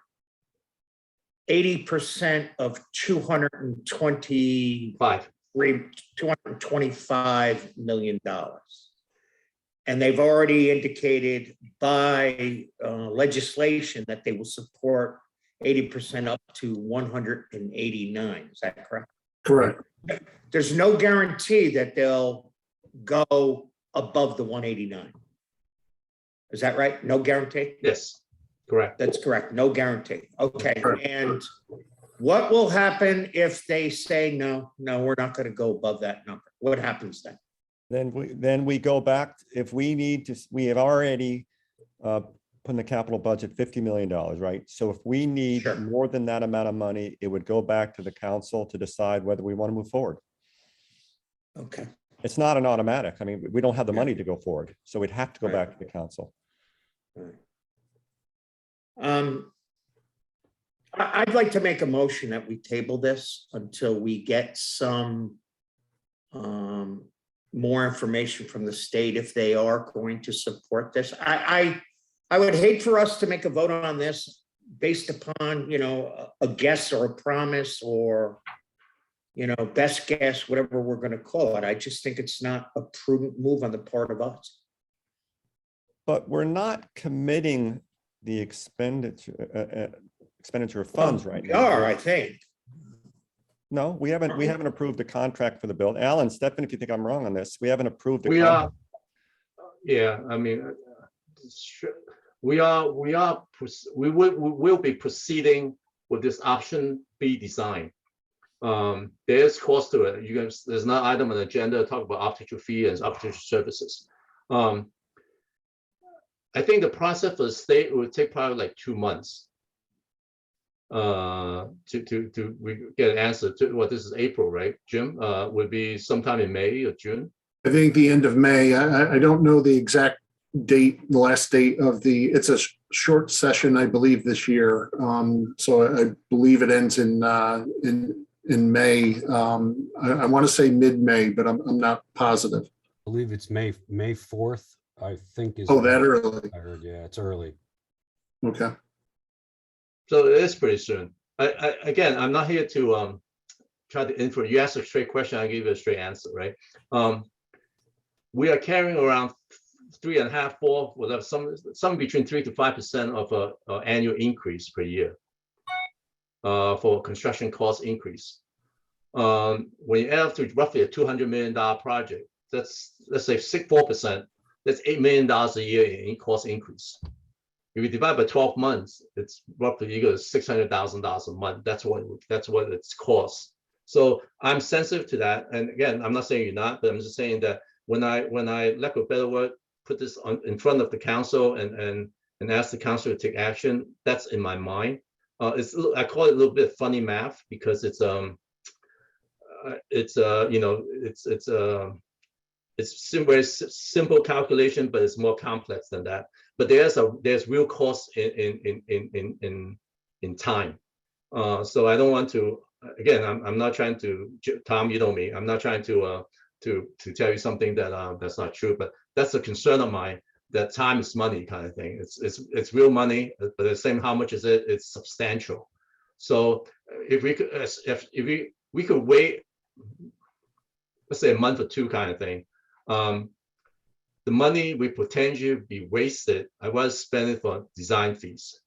80% of $225 million. And they've already indicated by legislation that they will support 80% up to 189. Is that correct? Correct. There's no guarantee that they'll go above the 189. Is that right? No guarantee? Yes, correct. That's correct. No guarantee. Okay. And what will happen if they say, no, we're not going to go above that number? What happens then? Then we go back. If we need to, we have already put in the capital budget $50 million, right? So if we need more than that amount of money, it would go back to the council to decide whether we want to move forward. Okay. It's not an automatic. I mean, we don't have the money to go forward, so we'd have to go back to the council. I'd like to make a motion that we table this until we get some more information from the state if they are going to support this. I would hate for us to make a vote on this based upon, a guess or a promise or, best guess, whatever we're going to call it. I just think it's not a prudent move on the part of us. But we're not committing the expenditure of funds right now. We are, I think. No, we haven't approved the contract for the build. Alan, step in if you think I'm wrong on this. We haven't approved the contract. Yeah, I mean, we will be proceeding with this option B design. There's cost to it. There's an item on the agenda to talk about architectural fee and architectural services. I think the process for the state will take probably like 2 months to get an answer to what this is April, right, Jim? Would be sometime in May or June. I think the end of May. I don't know the exact date, the last date of it's a short session, I believe, this year. So I believe it ends in in May. I want to say mid-May, but I'm not positive. I believe it's May 4th, I think is. Oh, that early. I heard, yeah, it's early. Okay. So it is pretty soon. Again, I'm not here to try to influence. You asked a straight question, I give you a straight answer, right? We are carrying around 3.5, 4, whatever, some between 3 to 5% of a annual increase per year for construction cost increase. When you add up to roughly a $200 million project, that's, let's say 4%, that's $8 million a year in cost increase. If you divide by 12 months, it's roughly you go $600,000 a month. That's what it's cost. So I'm sensitive to that. And again, I'm not saying you're not, but I'm just saying that when I, lack of a better word, put this in front of the council and ask the council to take action, that's in my mind. I call it a little bit funny math because it's very simple calculation, but it's more complex than that. But there's real cost in time. So I don't want to. Again, I'm not trying to. Tom, you know me. I'm not trying to tell you something that that's not true. But that's a concern of mine. That time is money, kind of thing. It's real money, but at the same, how much is it? It's substantial. So if we could wait, let's say a month or two, kind of thing. The money we potentially be wasted, I was spending for design fees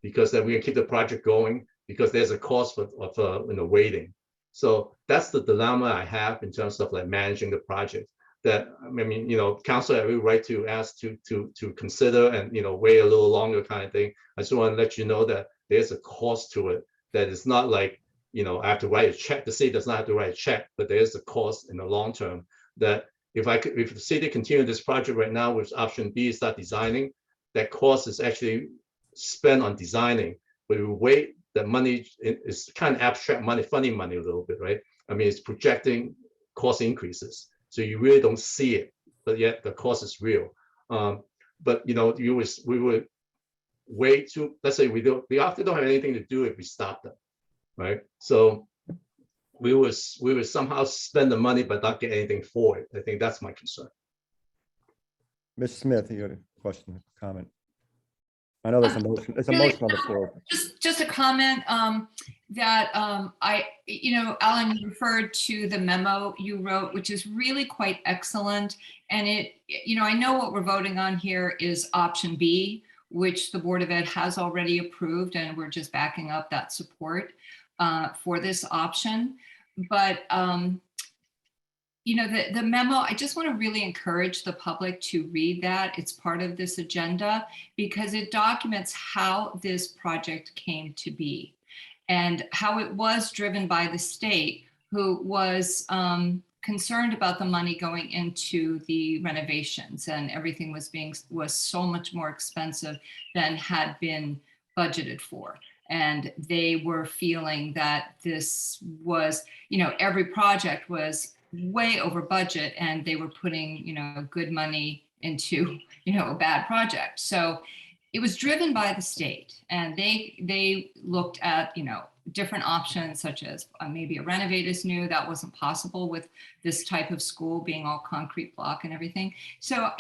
because then we can keep the project going because there's a cost of waiting. So that's the dilemma I have in terms of like managing the project. That I mean, council have every right to ask to consider and wait a little longer, kind of thing. I just want to let you know that there's a cost to it. That it's not like I have to write a check. The city does not have to write a check, but there is a cost in the long term. That if the city continue this project right now with option B, start designing, that cost is actually spent on designing. But we wait, that money is kind of abstract money, funny money a little bit, right? I mean, it's projecting cost increases. So you really don't see it, but yet the cost is real. But we would wait to, let's say we often don't have anything to do if we stop them, right? So we would somehow spend the money but not get anything for it. I think that's my concern. Ms. Smith, you had a question, comment? I know there's a motion. There's a motion on the floor. Just a comment that Alan, you referred to the memo you wrote, which is really quite excellent. And I know what we're voting on here is option B, which the Board of Ed has already approved, and we're just backing up that support for this option. But the memo, I just want to really encourage the public to read that. It's part of this agenda because it documents how this project came to be and how it was driven by the state, who was concerned about the money going into the renovations, and everything was so much more expensive than had been budgeted for. And they were feeling that this was, every project was way over budget, and they were putting, good money into, a bad project. So it was driven by the state, and they looked at, different options, such as maybe a renovate is new. That wasn't possible with this type of school being all concrete block and everything. So,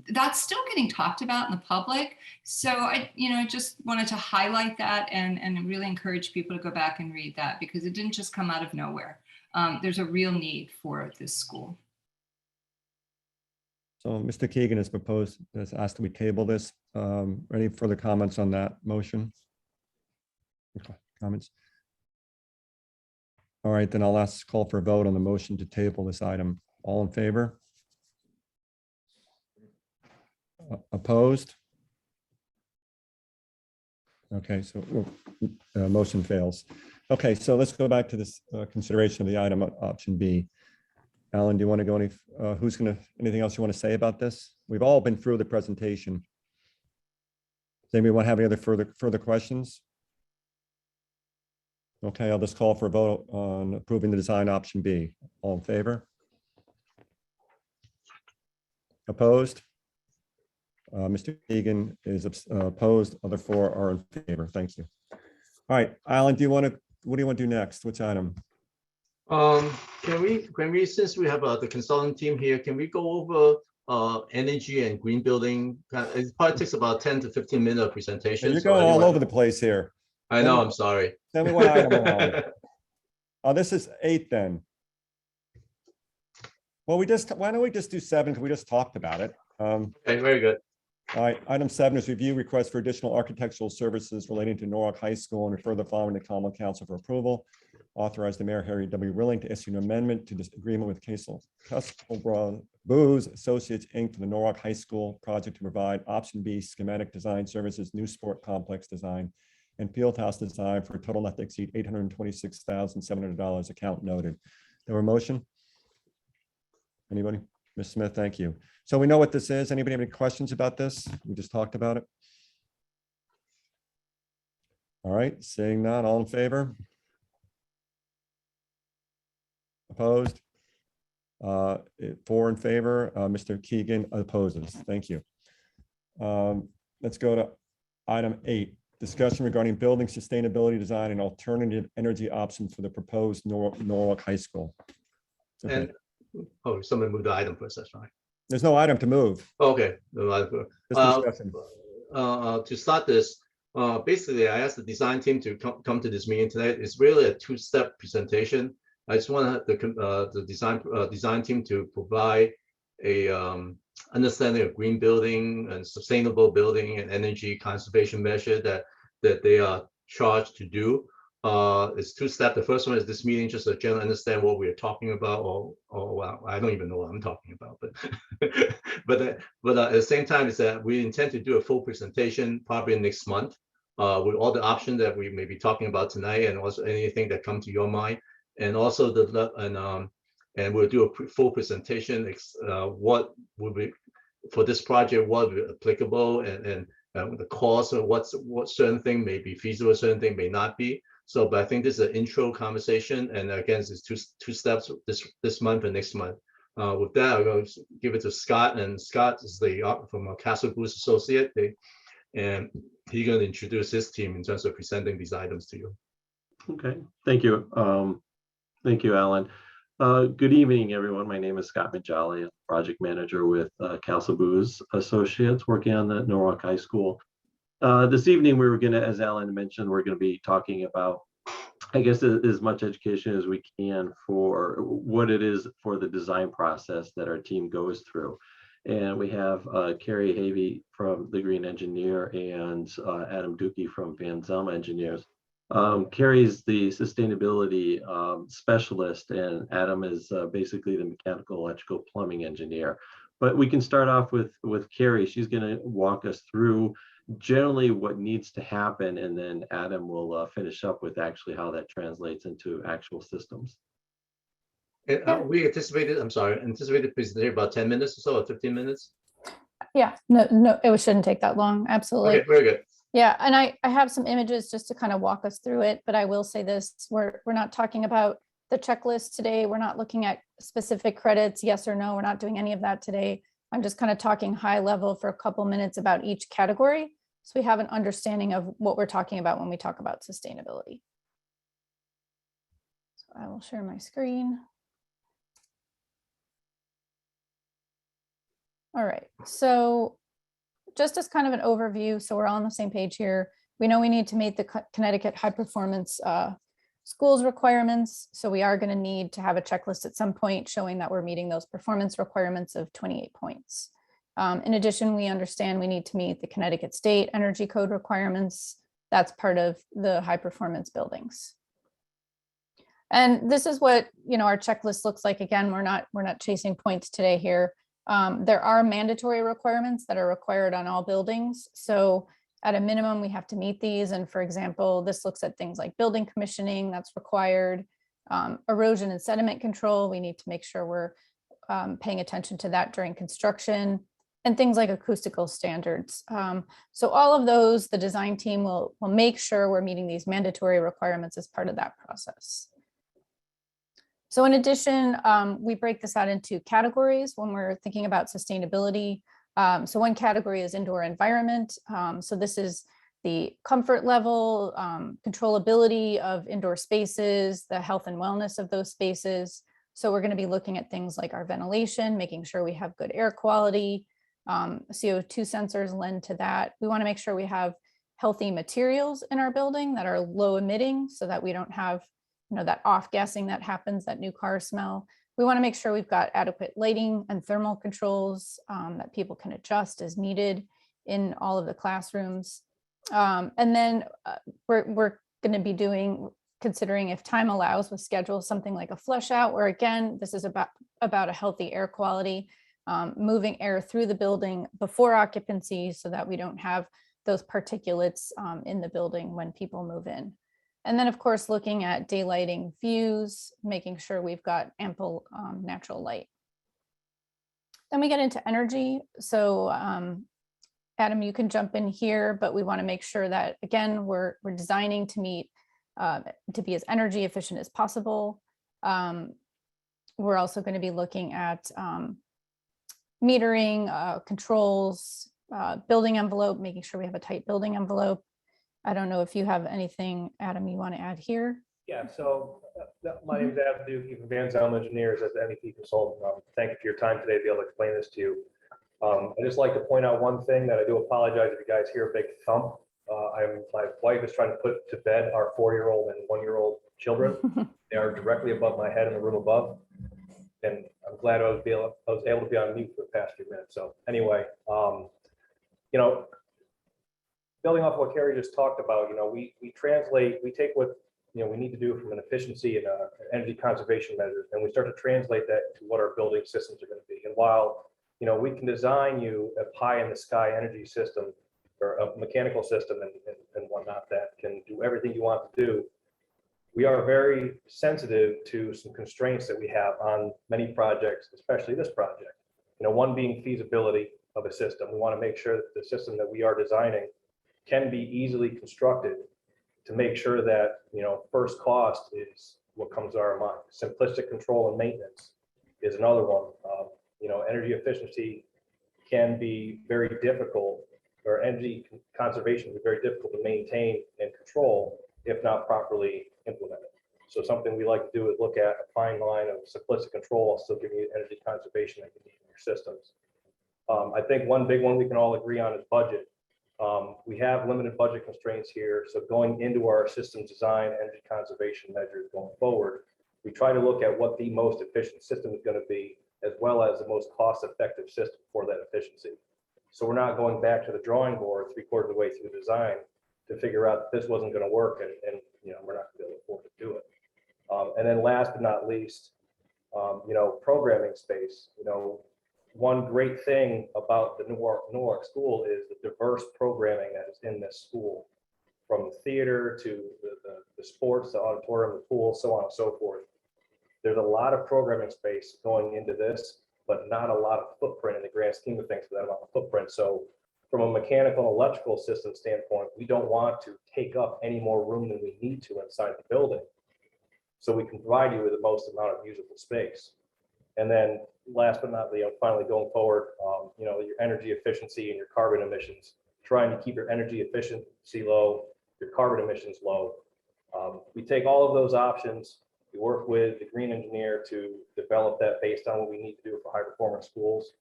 that's still getting talked about in the public. So I just wanted to highlight that and really encourage people to go back and read that, because it didn't just come out of nowhere. There's a real need for this school. So Mr. Keegan has asked that we table this. Any further comments on that motion? Okay, comments? All right, then I'll call for a vote on the motion to table this item. All in favor? Opposed? Okay, so motion fails. Okay, so let's go back to this consideration of the item option B. Alan, do you want to go anything else you want to say about this? We've all been through the presentation. Does anybody want to have any other further questions? Okay, I'll just call for a vote on approving the design option B. All in favor? Opposed? Mr. Keegan is opposed. Other four are in favor. Thank you. All right, Alan, do you want to what do you want to do next? Which item? Can we, since we have the consultant team here, can we go over energy and green building? It probably takes about 10 to 15 minute of presentation. You're so going all anyone- over the place here. I know, I'm sorry. Tell me what item we're on. Oh, this is 8 then. Well, why don't we just do 7? Because we just talked about it. Okay, very good. All right, item 7 is review request for additional architectural services relating to Norwich High School and refer the following to Common Council for approval. Authorize the Mayor Harry W. Rilling to issue an amendment to this agreement with Castle Booze Associates, Inc. for the Norwich High School project to provide option B schematic design services, new sport complex design, and field house design for a total not to exceed $826,700. Account noted. There were motion? Anybody? Ms. Smith, thank you. So we know what this is. Anybody have any questions about this? We just talked about it. All right, seeing none, all in favor? Opposed? 4 in favor. Mr. Keegan opposes. Thank you. Let's go to item 8. Discussion regarding building sustainability design and alternative energy options for the proposed Norwich High School. Okay. And someone moved the item first. That's right. There's no item to move. Okay. Just discussion. To start this, basically, I asked the design team to come to this meeting tonight. It's really a 2-step presentation. I just want the design team to provide a understanding of green building and sustainable building and energy conservation measure that they are charged to do. It's 2-step. The first one is this meeting, just to generally understand what we are talking about, or well, I don't even know what I'm talking about, but but at the same time is that we intend to do a full presentation probably next month with all the options that we may be talking about tonight, and also anything that come to your mind, and also and we'll do a full presentation what will be for this project, what will be applicable, and the cost of what certain thing may be feasible, certain thing may not be. So, but I think this is an intro conversation, and again, it's two steps this month and next month. With that, I'm going to give it to Scott, and Scott is from Castle Booze Associate, and he's going to introduce his team in terms of presenting these items to you. Okay, thank you. Thank you, Alan. Good evening, everyone. My name is Scott Majali, project manager with Castle Booze Associates, working on the Norwich High School. This evening, we were going to, as Alan mentioned, we're going to be talking about, I guess, as much education as we can for what it is for the design process that our team goes through. And we have Carrie Havey from the Green Engineer and Adam Dookie from Van Zelma Engineers. Carrie's the sustainability specialist, and Adam is basically the mechanical, electrical, plumbing engineer. But we can start off with Carrie. She's going to walk us through generally what needs to happen, and then Adam will finish up with actually how that translates into actual systems. We anticipated presentation about 10 minutes or so, or 15 minutes. Yeah, no, it shouldn't take that long. Absolutely. Okay, very good. Yeah, and I have some images just to kind of walk us through it, but I will say this, we're not talking about the checklist today. We're not looking at specific credits, yes or no. We're not doing any of that today. I'm just kind of talking high level for a couple minutes about each category, so we have an understanding of what we're talking about when we talk about sustainability. So I will share my screen. All right, so just as kind of an overview, so we're all on the same page here. We know we need to meet the Connecticut high performance schools requirements. So we are going to need to have a checklist at some point showing that we're meeting those performance requirements of 28 points. In addition, we understand we need to meet the Connecticut State Energy Code requirements. That's part of the high performance buildings. And this is what, you know, our checklist looks like. Again, we're not chasing points today here. There are mandatory requirements that are required on all buildings. So at a minimum, we have to meet these. And for example, this looks at things like building commissioning, that's required. Erosion and sediment control, we need to make sure we're paying attention to that during construction, and things like acoustical standards. So all of those, the design team will make sure we're meeting these mandatory requirements as part of that process. So in addition, we break this out into categories when we're thinking about sustainability. So one category is indoor environment. So this is the comfort level, controllability of indoor spaces, the health and wellness of those spaces. So we're going to be looking at things like our ventilation, making sure we have good air quality, CO2 sensors lend to that. We want to make sure we have healthy materials in our building that are low emitting so that we don't have, that off gassing that happens, that new car smell. We want to make sure we've got adequate lighting and thermal controls that people can adjust as needed in all of the classrooms. And then we're going to be considering, if time allows, with schedule something like a flush out, where again, this is about a healthy air quality, moving air through the building before occupancy so that we don't have those particulates in the building when people move in. And then of course, looking at daylighting views, making sure we've got ample natural light. Then we get into energy. So Adam, you can jump in here, but we want to make sure that, again, we're designing to meet, to be as energy efficient as possible. We're also going to be looking at metering, controls, building envelope, making sure we have a tight building envelope. I don't know if you have anything, Adam, you want to add here? Yeah, so my name is Adam Duke, from Van Zelm Engineers as the MEP consultant. Thank you for your time today to be able to explain this to you. I just like to point out one thing that I do apologize if you guys hear a big thump. My wife is trying to put to bed our 4-year-old and 1-year-old children. They are directly above my head in the room above. And I'm glad I was able to be on mute for the past few minutes. So anyway, building off what Carrie just talked about, we take what we need to do from an efficiency and energy conservation measures, and we start to translate that to what our building systems are going to be. And while we can design you a pie in the sky energy system or a mechanical system and whatnot that can do everything you want to do, we are very sensitive to some constraints that we have on many projects, especially this project. One being feasibility of a system. We want to make sure that the system that we are designing can be easily constructed to make sure that, first cost is what comes to our mind. Simplistic control and maintenance is another one. Energy efficiency can be very difficult, or energy conservation is very difficult to maintain and control if not properly implemented. So something we like to do is look at a fine line of simplistic control while still giving you energy conservation that you need in your systems. I think one big one we can all agree on is budget. We have limited budget constraints here. So going into our system design, energy conservation measures going forward, we try to look at what the most efficient system is going to be, as well as the most cost-effective system for that efficiency. So we're not going back to the drawing board 3/4 of the way through the design to figure out that this wasn't going to work and we're not going to be able to afford to do it. And then last but not least, programming space. One great thing about the Norwich School is the diverse programming that is in this school, from theater to the sports, the auditorium, the pool, so on and so forth. There's a lot of programming space going into this, but not a lot of footprint in the grand scheme of things for that amount of footprint. So from a mechanical and electrical system standpoint, we don't want to take up any more room than we need to inside the building, so we can provide you with the most amount of usable space. And then last but not least, finally going forward, your energy efficiency and your carbon emissions, trying to keep your energy efficiency low, your carbon emissions low. We take all of those options. We work with the green engineer to develop that based on what we need to do for high performance schools.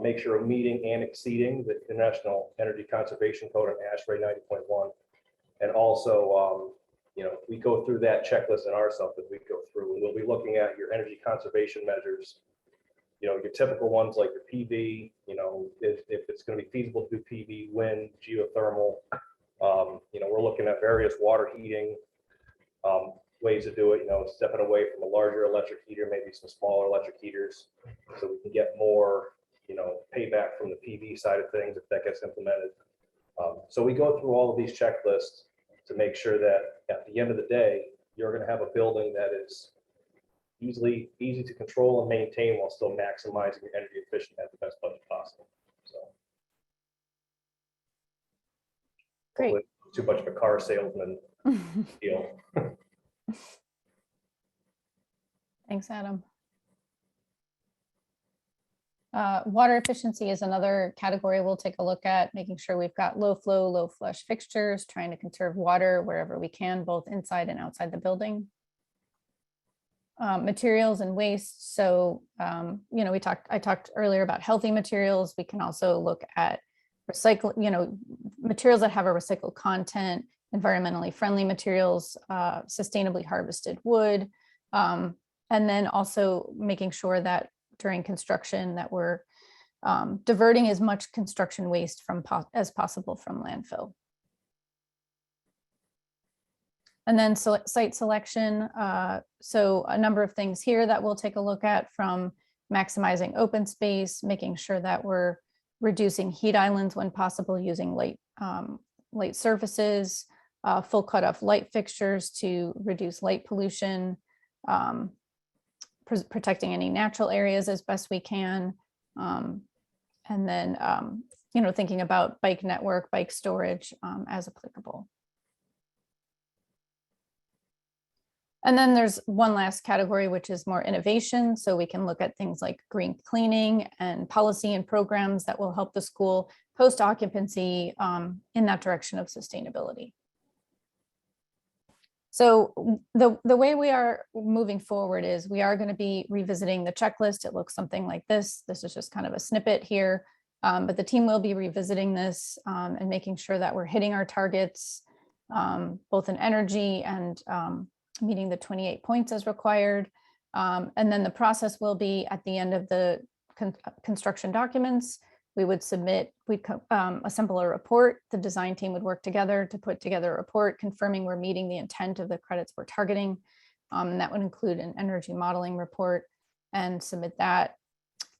Make sure we're meeting and exceeding the International Energy Conservation Code on ASHRAE 90.1. And also, we go through that checklist in ourselves as we go through, and we'll be looking at your energy conservation measures, your typical ones like your PV, if it's going to be feasible to do PV, wind, geothermal. We're looking at various water heating ways to do it, stepping away from a larger electric heater, maybe some smaller electric heaters, so we can get more, payback from the PV side of things if that gets implemented. So we go through all of these checklists to make sure that at the end of the day, you're going to have a building that is easy to control and maintain while still maximizing your energy efficient at the best budget possible. So Great. Too much of a car salesman deal. Thanks, Adam. Water efficiency is another category we'll take a look at, making sure we've got low flow, low flush fixtures, trying to conserve water wherever we can, both inside and outside the building. Materials and waste. So, you know, I talked earlier about healthy materials. We can also look at recycle, you know, materials that have a recycled content, environmentally friendly materials, sustainably harvested wood, and then also making sure that during construction that we're diverting as much construction waste from as possible from landfill. And then site selection. So a number of things here that we'll take a look at, from maximizing open space, making sure that we're reducing heat islands when possible, using light surfaces, full cutoff light fixtures to reduce light pollution, protecting any natural areas as best we can. And then, you know, thinking about bike network, bike storage as applicable. And then there's one last category, which is more innovation. So we can look at things like green cleaning and policy and programs that will help the school post occupancy in that direction of sustainability. So the way we are moving forward is we are going to be revisiting the checklist. It looks something like this. This is just kind of a snippet here, but the team will be revisiting this and making sure that we're hitting our targets, both in energy and meeting the 28 points as required. And then the process will be, at the end of the construction documents, we would submit, we'd assemble a report. The design team would work together to put together a report confirming we're meeting the intent of the credits we're targeting. And that would include an energy modeling report, and submit that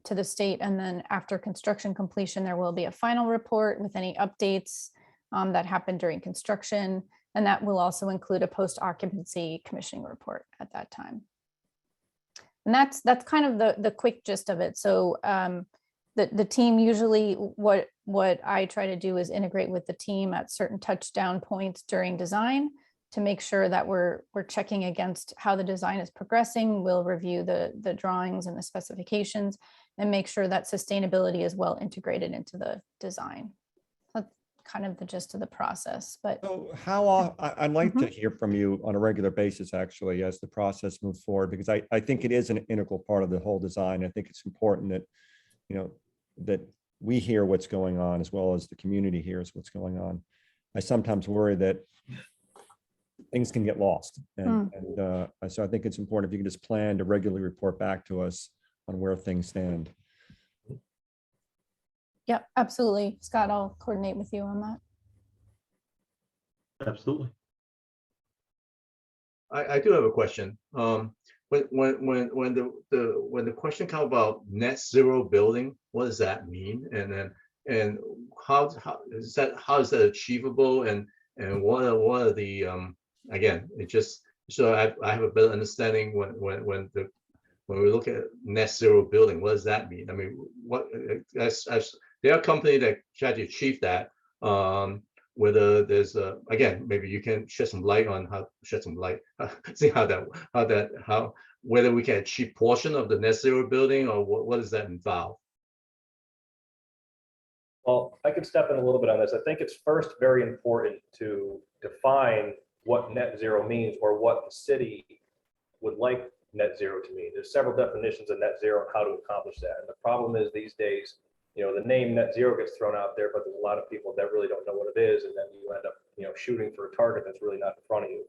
to the state. And then after construction completion, there will be a final report with any updates that happened during construction. And that will also include a post-occupancy commissioning report at that time. And that's kind of the quick gist of it. So the team usually, what I try to do is integrate with the team at certain touchdown points during design to make sure that we're checking against how the design is progressing. We'll review the drawings and the specifications and make sure that sustainability is well integrated into the design. Kind of the gist of the process. But so I'd like to hear from you on a regular basis, actually, as the process moves forward, because I think it is an integral part of the whole design. I think it's important that, you know, that we hear what's going on as well as the community hears what's going on. I sometimes worry that things can get lost. And so I think it's important if you can just plan to regularly report back to us on where things stand. Yep, absolutely. Scott, I'll coordinate with you on that. Absolutely. I do have a question. When the question comes about net zero building, what does that mean? And how is that achievable? And what are the again, it just so I have a better understanding when we look at net zero building, what does that mean? I mean, what there are companies that try to achieve that. Whether there's again, maybe you can shed some light on see how whether we can achieve portion of the net zero building, or what does that involve? Well, I could step in a little bit on this. I think it's first very important to define what net zero means, or what the city would like net zero to mean. There's several definitions of net zero and how to accomplish that. And the problem is these days, you know, the name net zero gets thrown out there, but there's a lot of people that really don't know what it is. And then you end up, you know, shooting for a target that's really not in front of you.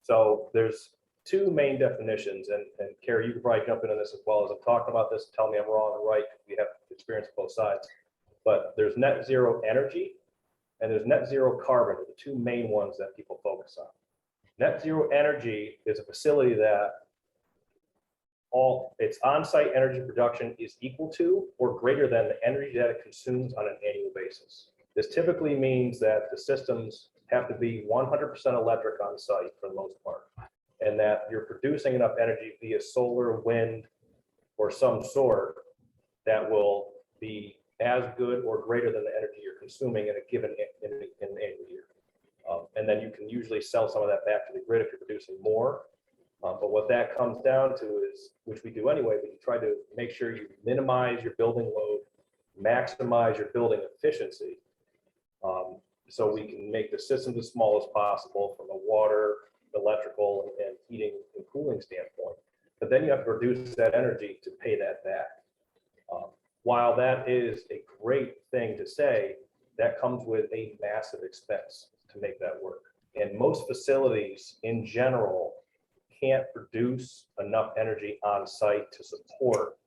So there's two main definitions, and Carrie, you can probably jump in on this as well as I'm talking about this. Tell me I'm wrong or right. We have experience on both sides. But there's net zero energy and there's net zero carbon, are the two main ones that people focus on. Net zero energy is a facility that all its on-site energy production is equal to or greater than the energy that it consumes on an annual basis. This typically means that the systems have to be 100% electric on site for the most part, and that you're producing enough energy via solar, wind, or some sort that will be as good or greater than the energy you're consuming in a given in an annual year. And then you can usually sell some of that back to the grid if you're producing more. But what that comes down to is, which we do anyway, but you try to make sure you minimize your building load, maximize your building efficiency. So we can make the system as small as possible from a water, electrical, and heating and cooling standpoint. But then you have to reduce that energy to pay that back. While that is a great thing to say, that comes with a massive expense to make that work. And most facilities in general can't produce enough energy on site to support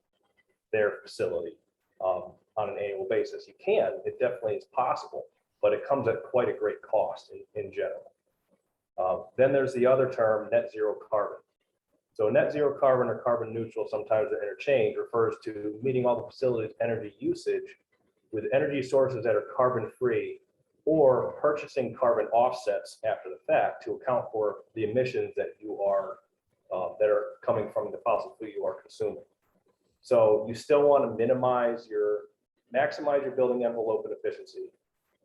their facility on an annual basis. You can, it definitely is possible, but it comes at quite a great cost in general. Then there's the other term, net zero carbon. So net zero carbon or carbon neutral, sometimes they're interchanged, refers to meeting all the facility's energy usage with energy sources that are carbon free, or purchasing carbon offsets after the fact to account for the emissions that you are that are coming from the fossil fuel you are consuming. So you still want to maximize your building envelope and efficiency,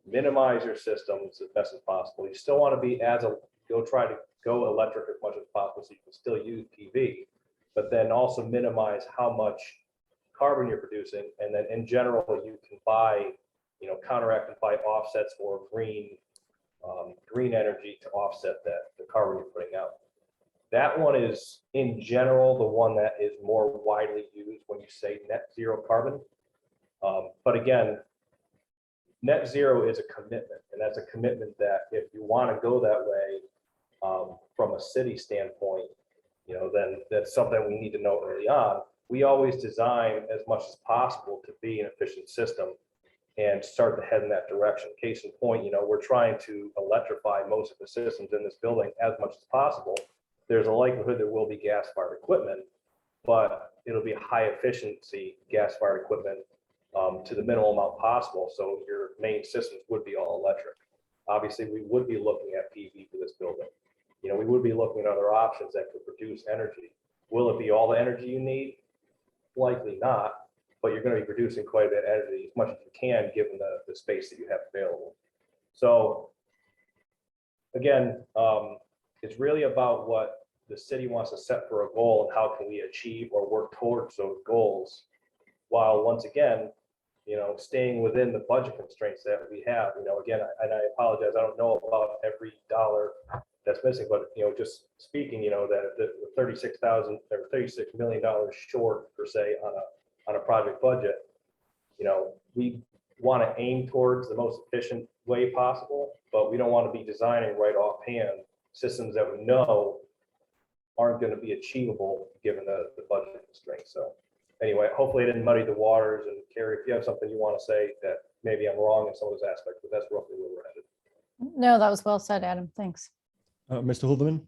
minimize your systems as best as possible. You still want to be try to go electric as much as possible so you can still use PV, but then also minimize how much carbon you're producing. And then in general, you can buy, counteract and buy offsets or green energy to offset the carbon you're putting out. That one is, in general, the one that is more widely used when you say net zero carbon. But again, net zero is a commitment, and that's a commitment that if you want to go that way from a city standpoint, then that's something we need to know early on. We always design as much as possible to be an efficient system and start to head in that direction. Case in point, we're trying to electrify most of the systems in this building as much as possible. There's a likelihood there will be gas-fired equipment, but it'll be high efficiency gas-fired equipment to the minimal amount possible. So your main systems would be all electric. Obviously, we would be looking at PV for this building. We would be looking at other options that could produce energy. Will it be all the energy you need? Likely not, but you're going to be producing quite a bit of energy, as much as you can, given the space that you have available. So again, it's really about what the city wants to set for a goal and how can we achieve or work towards those goals, while once again, staying within the budget constraints that we have. Again, and I apologize, I don't know about every dollar that's missing, but just speaking, that the $36 million short per se on a project budget, we want to aim towards the most efficient way possible, but we don't want to be designing right offhand systems that we know aren't going to be achievable given the budget constraints. So anyway, hopefully I didn't muddy the waters. And Carrie, if you have something you want to say that maybe I'm wrong in some of those aspects, but that's roughly where we're headed. No, that was well said, Adam. Thanks. Mr. Holdeman?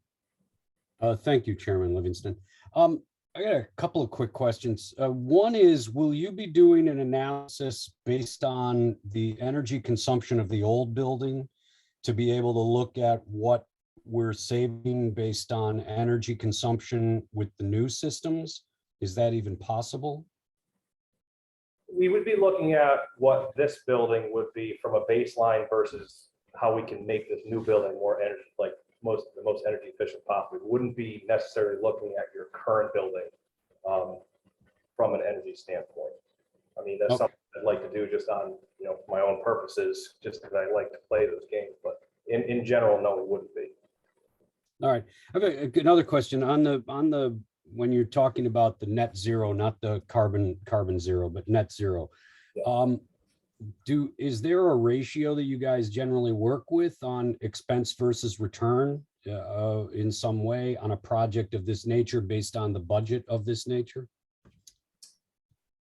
Thank you, Chairman Livingston. I got a couple of quick questions. One is, will you be doing an analysis based on the energy consumption of the old building to be able to look at what we're saving based on energy consumption with the new systems? Is that even possible? We would be looking at what this building would be from a baseline versus how we can make this new building more energy, like the most energy efficient possible. We wouldn't be necessarily looking at your current building from an energy standpoint. I mean, that's something I'd like to do just on my own purposes, just because I like to play those games. But in general, no, it wouldn't be. All right. I have another question on the when you're talking about the net zero, not the carbon zero, but net zero. Yeah. Is there a ratio that you guys generally work with on expense versus return in some way on a project of this nature based on the budget of this nature?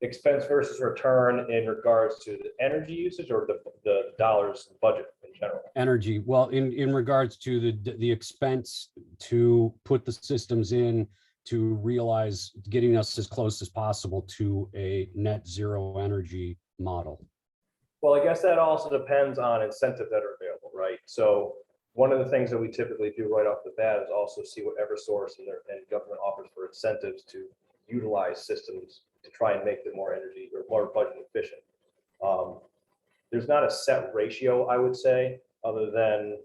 Expense versus return in regards to the energy usage or the dollars budget in general? Energy. Well, in regards to the expense to put the systems in to realize getting us as close as possible to a net zero energy model. Well, I guess that also depends on incentives that are available, right? So one of the things that we typically do right off the bat is also see what Eversource and government offers for incentives to utilize systems to try and make them more energy or more budget efficient. There's not a set ratio, I would say, other than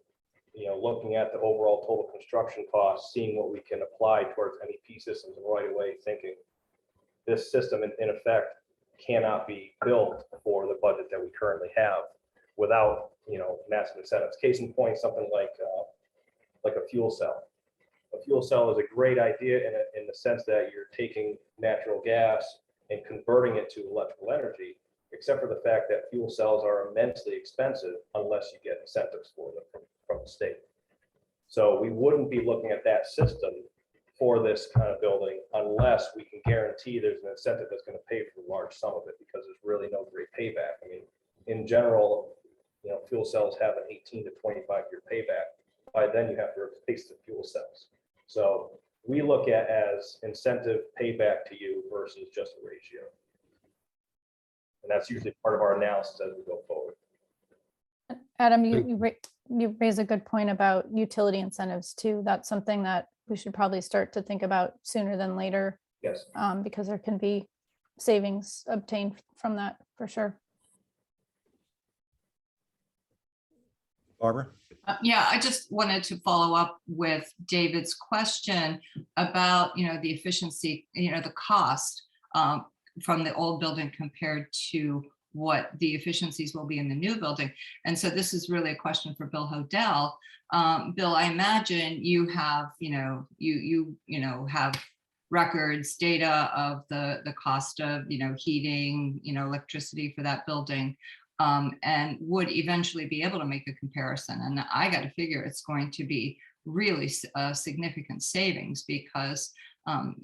looking at the overall total construction costs, seeing what we can apply towards MEP systems and right away thinking this system in effect cannot be built for the budget that we currently have without, massive incentives. Case in point, something like a fuel cell. A fuel cell is a great idea in the sense that you're taking natural gas and converting it to electrical energy, except for the fact that fuel cells are immensely expensive unless you get incentives for them from the state. So we wouldn't be looking at that system for this kind of building unless we can guarantee there's an incentive that's going to pay for a large sum of it, because there's really no great payback. I mean, in general, fuel cells have an 18 to 25-year payback. By then you have to replace the fuel cells. So we look at as incentive payback to you versus just a ratio. And that's usually part of our analysis as we go forward. Adam, you raise a good point about utility incentives too. That's something that we should probably start to think about sooner than later. Yes. Because there can be savings obtained from that for sure. Barbara? Yeah, I just wanted to follow up with David's question about, the efficiency, the cost from the old building compared to what the efficiencies will be in the new building. And so this is really a question for Bill Hodel. Bill, I imagine you have, you have records, data of the cost of, heating, electricity for that building, and would eventually be able to make a comparison. And I got to figure it's going to be really significant savings, because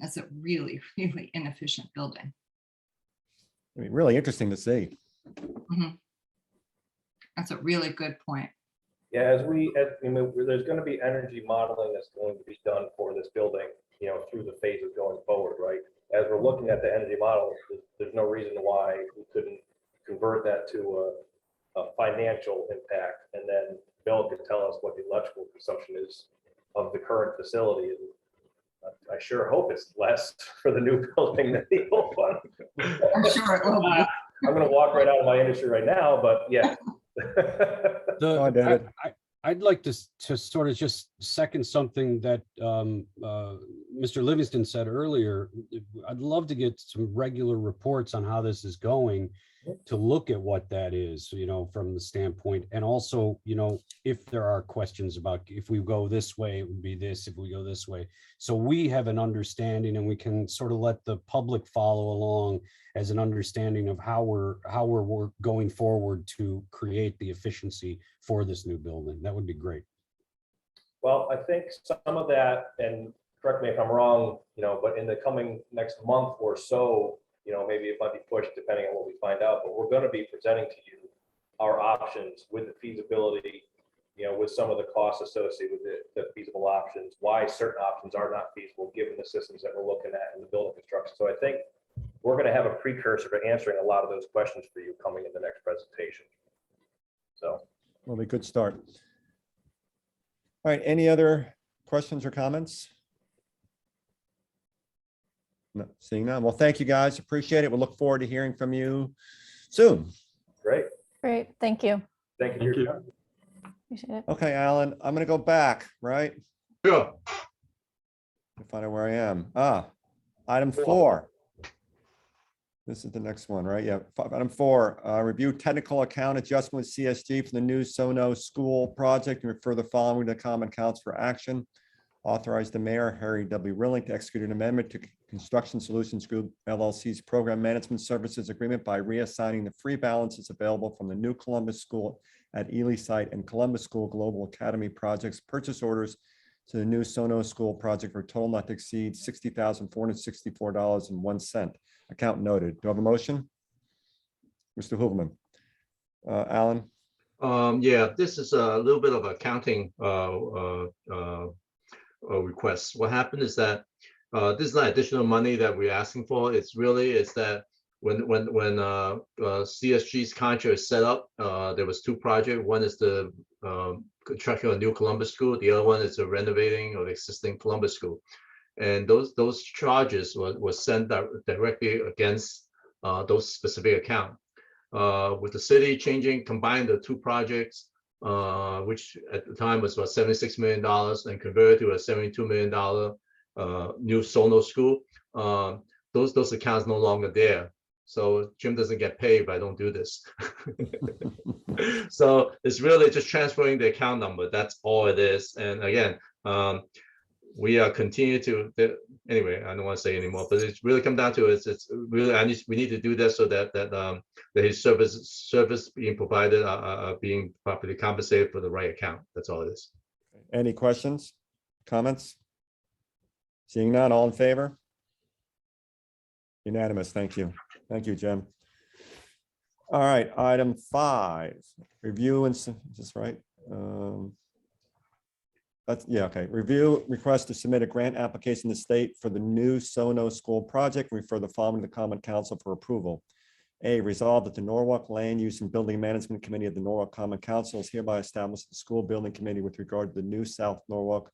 it's a really, really inefficient building. I mean, really interesting to see. Mm-hmm. That's a really good point. Yeah, there's going to be energy modeling that's going to be done for this building, through the phases going forward, right? As we're looking at the energy model, there's no reason why we couldn't convert that to a financial impact, and then Bill could tell us what the electrical consumption is of the current facility. And I sure hope it's less for the new building than the old one. I'm sure it will be. I'm going to walk right out of my industry right now, but yeah. I'd like to sort of just second something that Mr. Livingston said earlier. I'd love to get some regular reports on how this is going, to look at what that is, from the standpoint, and also, if there are questions about if we go this way, it would be this, if we go this way. So we have an understanding, and we can sort of let the public follow along as an understanding of how we're going forward to create the efficiency for this new building. That would be great. Well, I think some of that, and correct me if I'm wrong, but in the coming next month or so, maybe it might be pushed depending on what we find out, but we're going to be presenting to you our options with the feasibility, with some of the costs associated with the feasible options, why certain options are not feasible given the systems that we're looking at in the building construction. So I think we're going to have a precursor to answering a lot of those questions for you coming in the next presentation. So Will be a good start. All right, any other questions or comments? No, seeing none. Well, thank you guys. Appreciate it. We'll look forward to hearing from you soon. great. Great, thank you. Thank you. Thank you. Appreciate it. Okay, Alan, I'm going to go back, right? Sure. Find out where I am. Item 4. This is the next one, right? Yeah. Item 4, review technical account adjustment with CSG for the new Sono School project and refer the following to Common Council for action. Authorize the mayor, Harry W. Rilling, to execute an amendment to Construction Solutions Group LLC's Program Management Services Agreement by reassigning the free balances available from the new Columbus School at Ely site and Columbus School Global Academy projects purchase orders to the new Sono School project for a total not to exceed $60,464.01. Account noted. Do I have a motion? Mr. Hooverman. Alan? Yeah, this is a little bit of accounting request. What happened is that this is not additional money that we're asking for. It's that when CSG's contract is set up, there was 2 projects. One is the construction of a new Columbus School. The other one is the renovating of the existing Columbus School. And those charges were sent directly against those specific accounts. With the city combining the 2 projects, which at the time was about $76 million, and converted to a $72 million new Sono school. Those accounts no longer there. So Jim doesn't get paid if I don't do this. So it's really just transferring the account number. That's all it is. And again, we are continue to, anyway, I don't want to say anymore, but it's really come down to it's really, we need to do this so that his service being provided are being properly compensated for the right account. That's all it is. Any questions, comments? Seeing none, all in favor? Unanimous, thank you. Thank you, Jim. All right, item 5, review and, is this right? Okay. Review request to submit a grant application to state for the new Sono School project. Refer the following to the Common Council for approval. A, resolved that the Norwalk Land Use and Building Management Committee of the Norwalk Common Council is hereby established the school building committee with regard to the new South Norwalk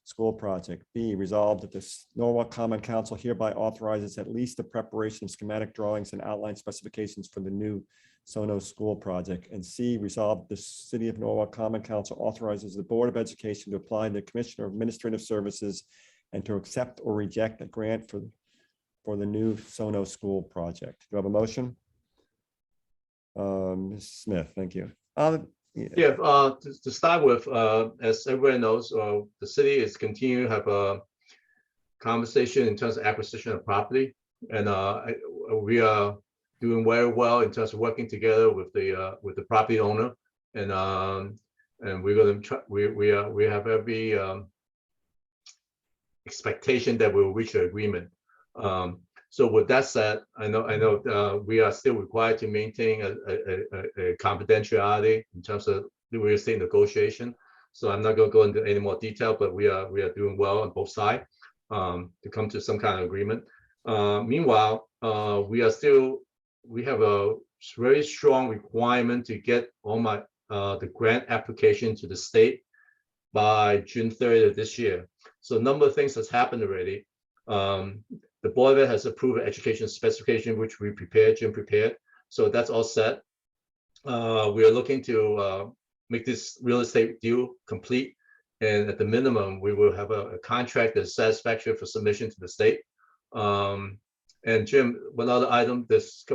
School project. B, resolved that the Norwalk Common Council hereby authorizes at least the preparation of schematic drawings and outline specifications for the new Sono School project. And C, resolved the City of Norwalk Common Council authorizes the Board of Education to apply to the Commissioner of Administrative Services and to accept or reject a grant for the new Sono School project. Do I have a motion? Ms. Smith, thank you. Yeah, to start with, as everyone knows, the city is continuing to have a conversation in terms of acquisition of property, and we are doing very well in terms of working together with the property owner, and we're going to try. We have every expectation that we'll reach an agreement. So with that said, I know we are still required to maintain a confidentiality in terms of the real estate negotiation. So I'm not going to go into any more detail, but we are doing well on both sides to come to some kind of agreement. Meanwhile, we have a very strong requirement to get all the grant application to the state by June 30th of this year. So a number of things has happened already. The Board of Ed has approved an education specification, which we prepared, Jim prepared. So that's all set. We are looking to make this real estate deal complete. And at the minimum, we will have a contract that's satisfactory for submission to the state. And Jim, one other item, this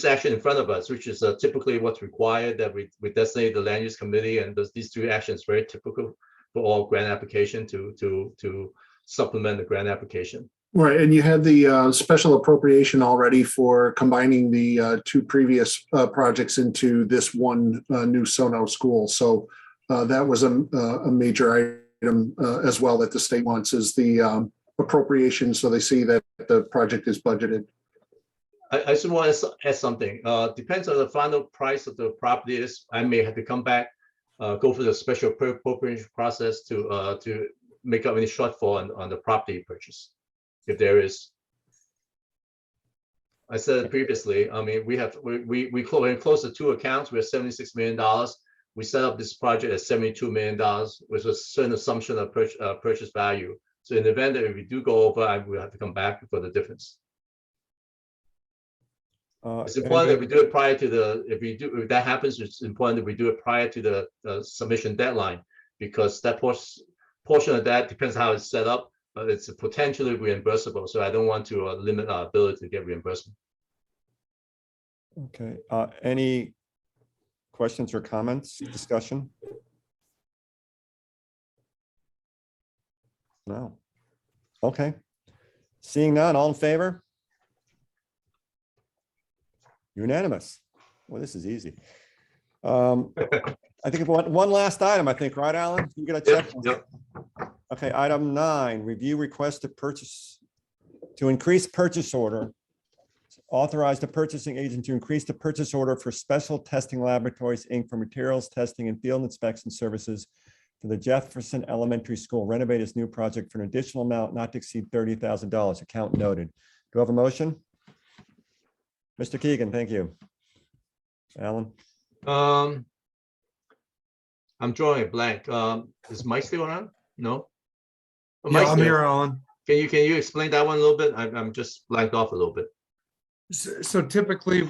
action in front of us, which is typically what's required, that we designate the land use committee, and these 3 actions very typical for all grant application to supplement the grant application. Right, and you had the special appropriation already for combining the 2 previous projects into this one new Sono school. So that was a major item as well that the state wants, is the appropriation, so they see that the project is budgeted. I just want to add something. Depends on the final price of the property is. I may have to come back, go through the special appropriation process to make up any shortfall on the property purchase, if there is. I said it previously. I mean, we closed the 2 accounts. We have $76 million. We set up this project at $72 million, with a certain assumption of purchase value. So in the event that if we do go over, we'll have to come back for the difference. It's important that we do it prior to the. If that happens, it's important that we do it prior to the submission deadline, because that portion of that depends on how it's set up. It's potentially reimbursable, so I don't want to limit our ability to get reimbursement. Okay. Any questions or comments? Discussion? No. Okay. Seeing none, all in favor? Unanimous. Well, this is easy. I think one last item, I think, right, Alan? You got to check. Yep. Okay, item 9, review request to increase purchase order. Authorize the purchasing agent to increase the purchase order for Special Testing Laboratories, Inc. for materials testing and field inspection services for the Jefferson Elementary School. Renovate its new project for an additional amount not to exceed $30,000. Account noted. Do I have a motion? Mr. Keegan, thank you. Alan? I'm drawing a blank. Is Mike still on? No? Oh, Yeah, Mike's I'm there. here, Alan. Can you explain that one a little bit? I'm just blanked off a little bit. So typically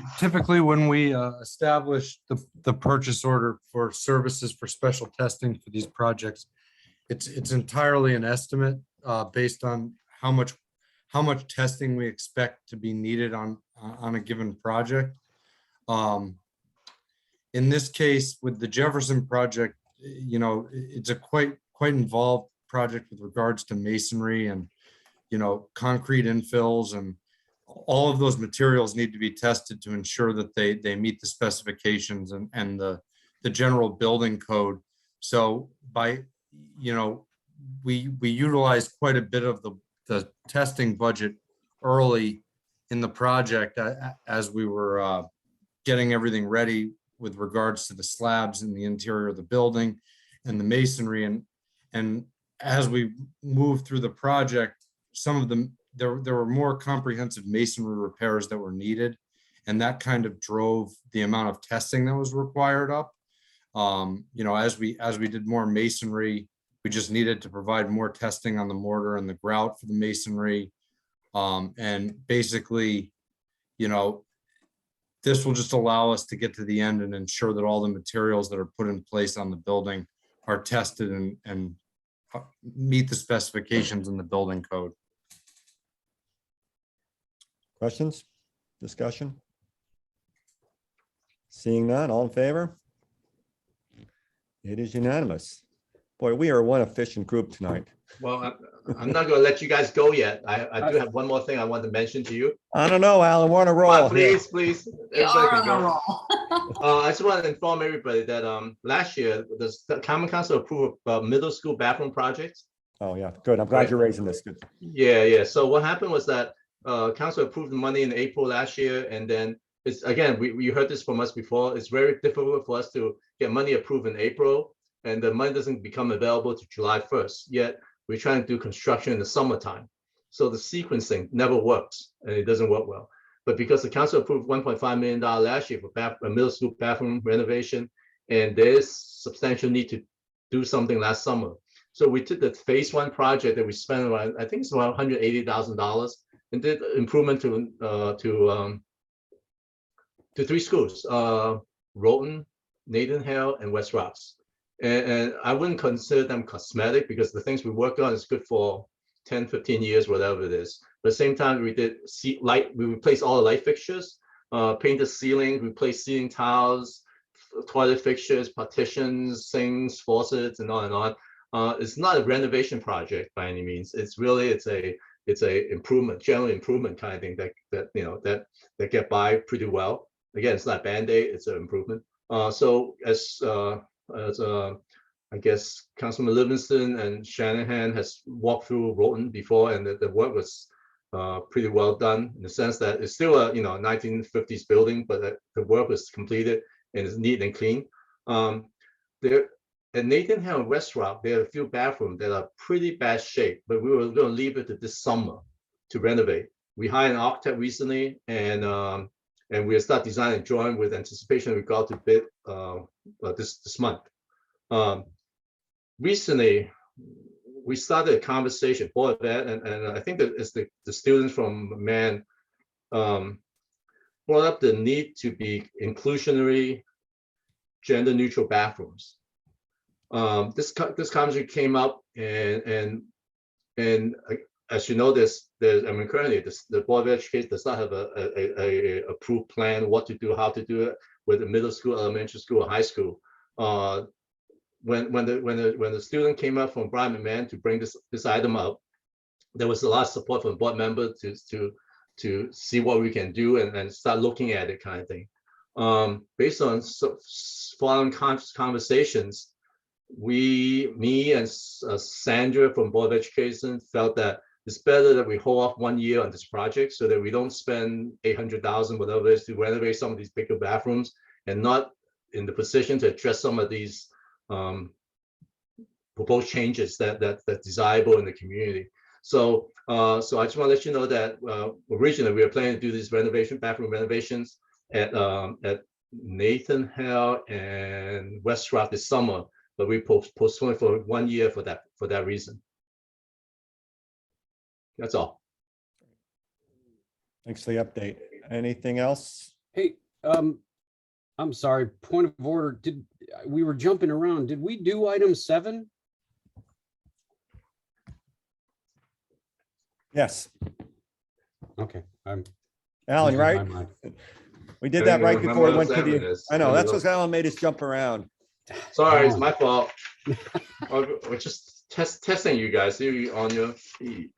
when we establish the purchase order for services for special testing for these projects, it's entirely an estimate based on how much testing we expect to be needed on a given project. In this case, with the Jefferson project, it's a quite involved project with regards to masonry and, concrete infills, and all of those materials need to be tested to ensure that they meet the specifications and the general building code. So we utilized quite a bit of the testing budget early in the project as we were getting everything ready with regards to the slabs in the interior of the building and the masonry. And as we moved through the project, some of them, there were more comprehensive masonry repairs that were needed. And that kind of drove the amount of testing that was required up. As we did more masonry, we just needed to provide more testing on the mortar and the grout for the masonry. And basically, this will just allow us to get to the end and ensure that all the materials that are put in place on the building are tested and meet the specifications in the building code. Questions, discussion? Seeing none, all in favor? It is unanimous. Boy, we are one efficient group tonight. Well, I'm not going to let you guys go yet. I do have one more thing I want to mention to you. I don't know, Alan, we're on a roll here. Please. We Everybody are can on a go. roll. I just want to inform everybody that last year the Common Council approved a middle school bathroom project. Oh, yeah, good. I'm glad you're raising this. Good. Yeah. So what happened was that council approved the money in April last year, and then it's again we heard this from us before. It's very difficult for us to get money approved in April, and the money doesn't become available to July 1st. Yet we're trying to do construction in the summertime, so the sequencing never works, and it doesn't work well. But because the council approved $1.5 million last year for a middle school bathroom renovation, and there's substantial need to do something last summer. So we took the phase 1 project that we spent around, I think it's around $180,000, and did improvement to 3 schools, Rowton, Nathan Hale, and West Rocks. And I wouldn't consider them cosmetic because the things we worked on is good for 10, 15 years, whatever it is. But at the same time, we did we replaced all the light fixtures, painted ceiling, replaced ceiling tiles, toilet fixtures, partitions, sinks, faucets, and on and on. It's not a renovation project by any means. It's a improvement, general improvement kind of thing that get by pretty well. Again, it's not Band-Aid, it's an improvement. So as I guess Councilman Livingston and Shanahan has walked through Rowton before, and the work was pretty well done in the sense that it's still a 1950s building, but the work was completed and it's neat and clean. There at Nathan Hale and West Rock, there are a few bathrooms that are pretty bad shape, but we were going to leave it to this summer to renovate. We hired an architect recently, and we'll start designing drawing with anticipation we got to bid this month. Recently, we started a conversation, Board of Ed, and I think that it's the students from MAN brought up the need to be inclusionary, gender neutral bathrooms. This conversation came up, and as you know, currently the Board of Education does not have a approved plan what to do, how to do it with the middle school, elementary school, or high school. When the student came up from Brian McMahon to bring this item up, there was a lot of support from board members to see what we can do and start looking at it, kind of thing. Based on following conversations, me and Sandra from Board of Education felt that it's better that we hold off 1 year on this project so that we don't spend $800,000, whatever it is, to renovate some of these bigger bathrooms and not in the position to address some of these proposed changes that's desirable in the community. So I just want to let you know that originally we were planning to do these bathroom renovations at Nathan Hale and West Rock this summer, but we postponed it for 1 year for that reason. That's all. Thanks for the update. Anything else? Hey, I'm sorry, point of order. We were jumping around. Did we do item 7? Yes, Okay, I'm. Alan, losing my right? mind. We did I that don't right even before we remember went to what the, 7 is. I know, There that's we what go. Alan made us jump around. Sorry, it's Alan. my fault. We're just testing you guys, see you on your feet.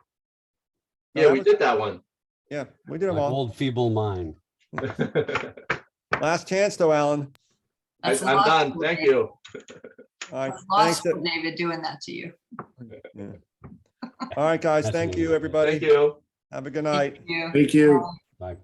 No, Yeah, that we was- did that one. Yeah, we did them My all. old feeble mind. Last chance though, Alan. I'm That's law done. school, Thank David. you. All right, That's law thanks. school, David, doing that to you. Yeah. All right, guys, thank you, Fascinating. everybody. Thank you. Have a good night. Thank you. Thank you. Bye.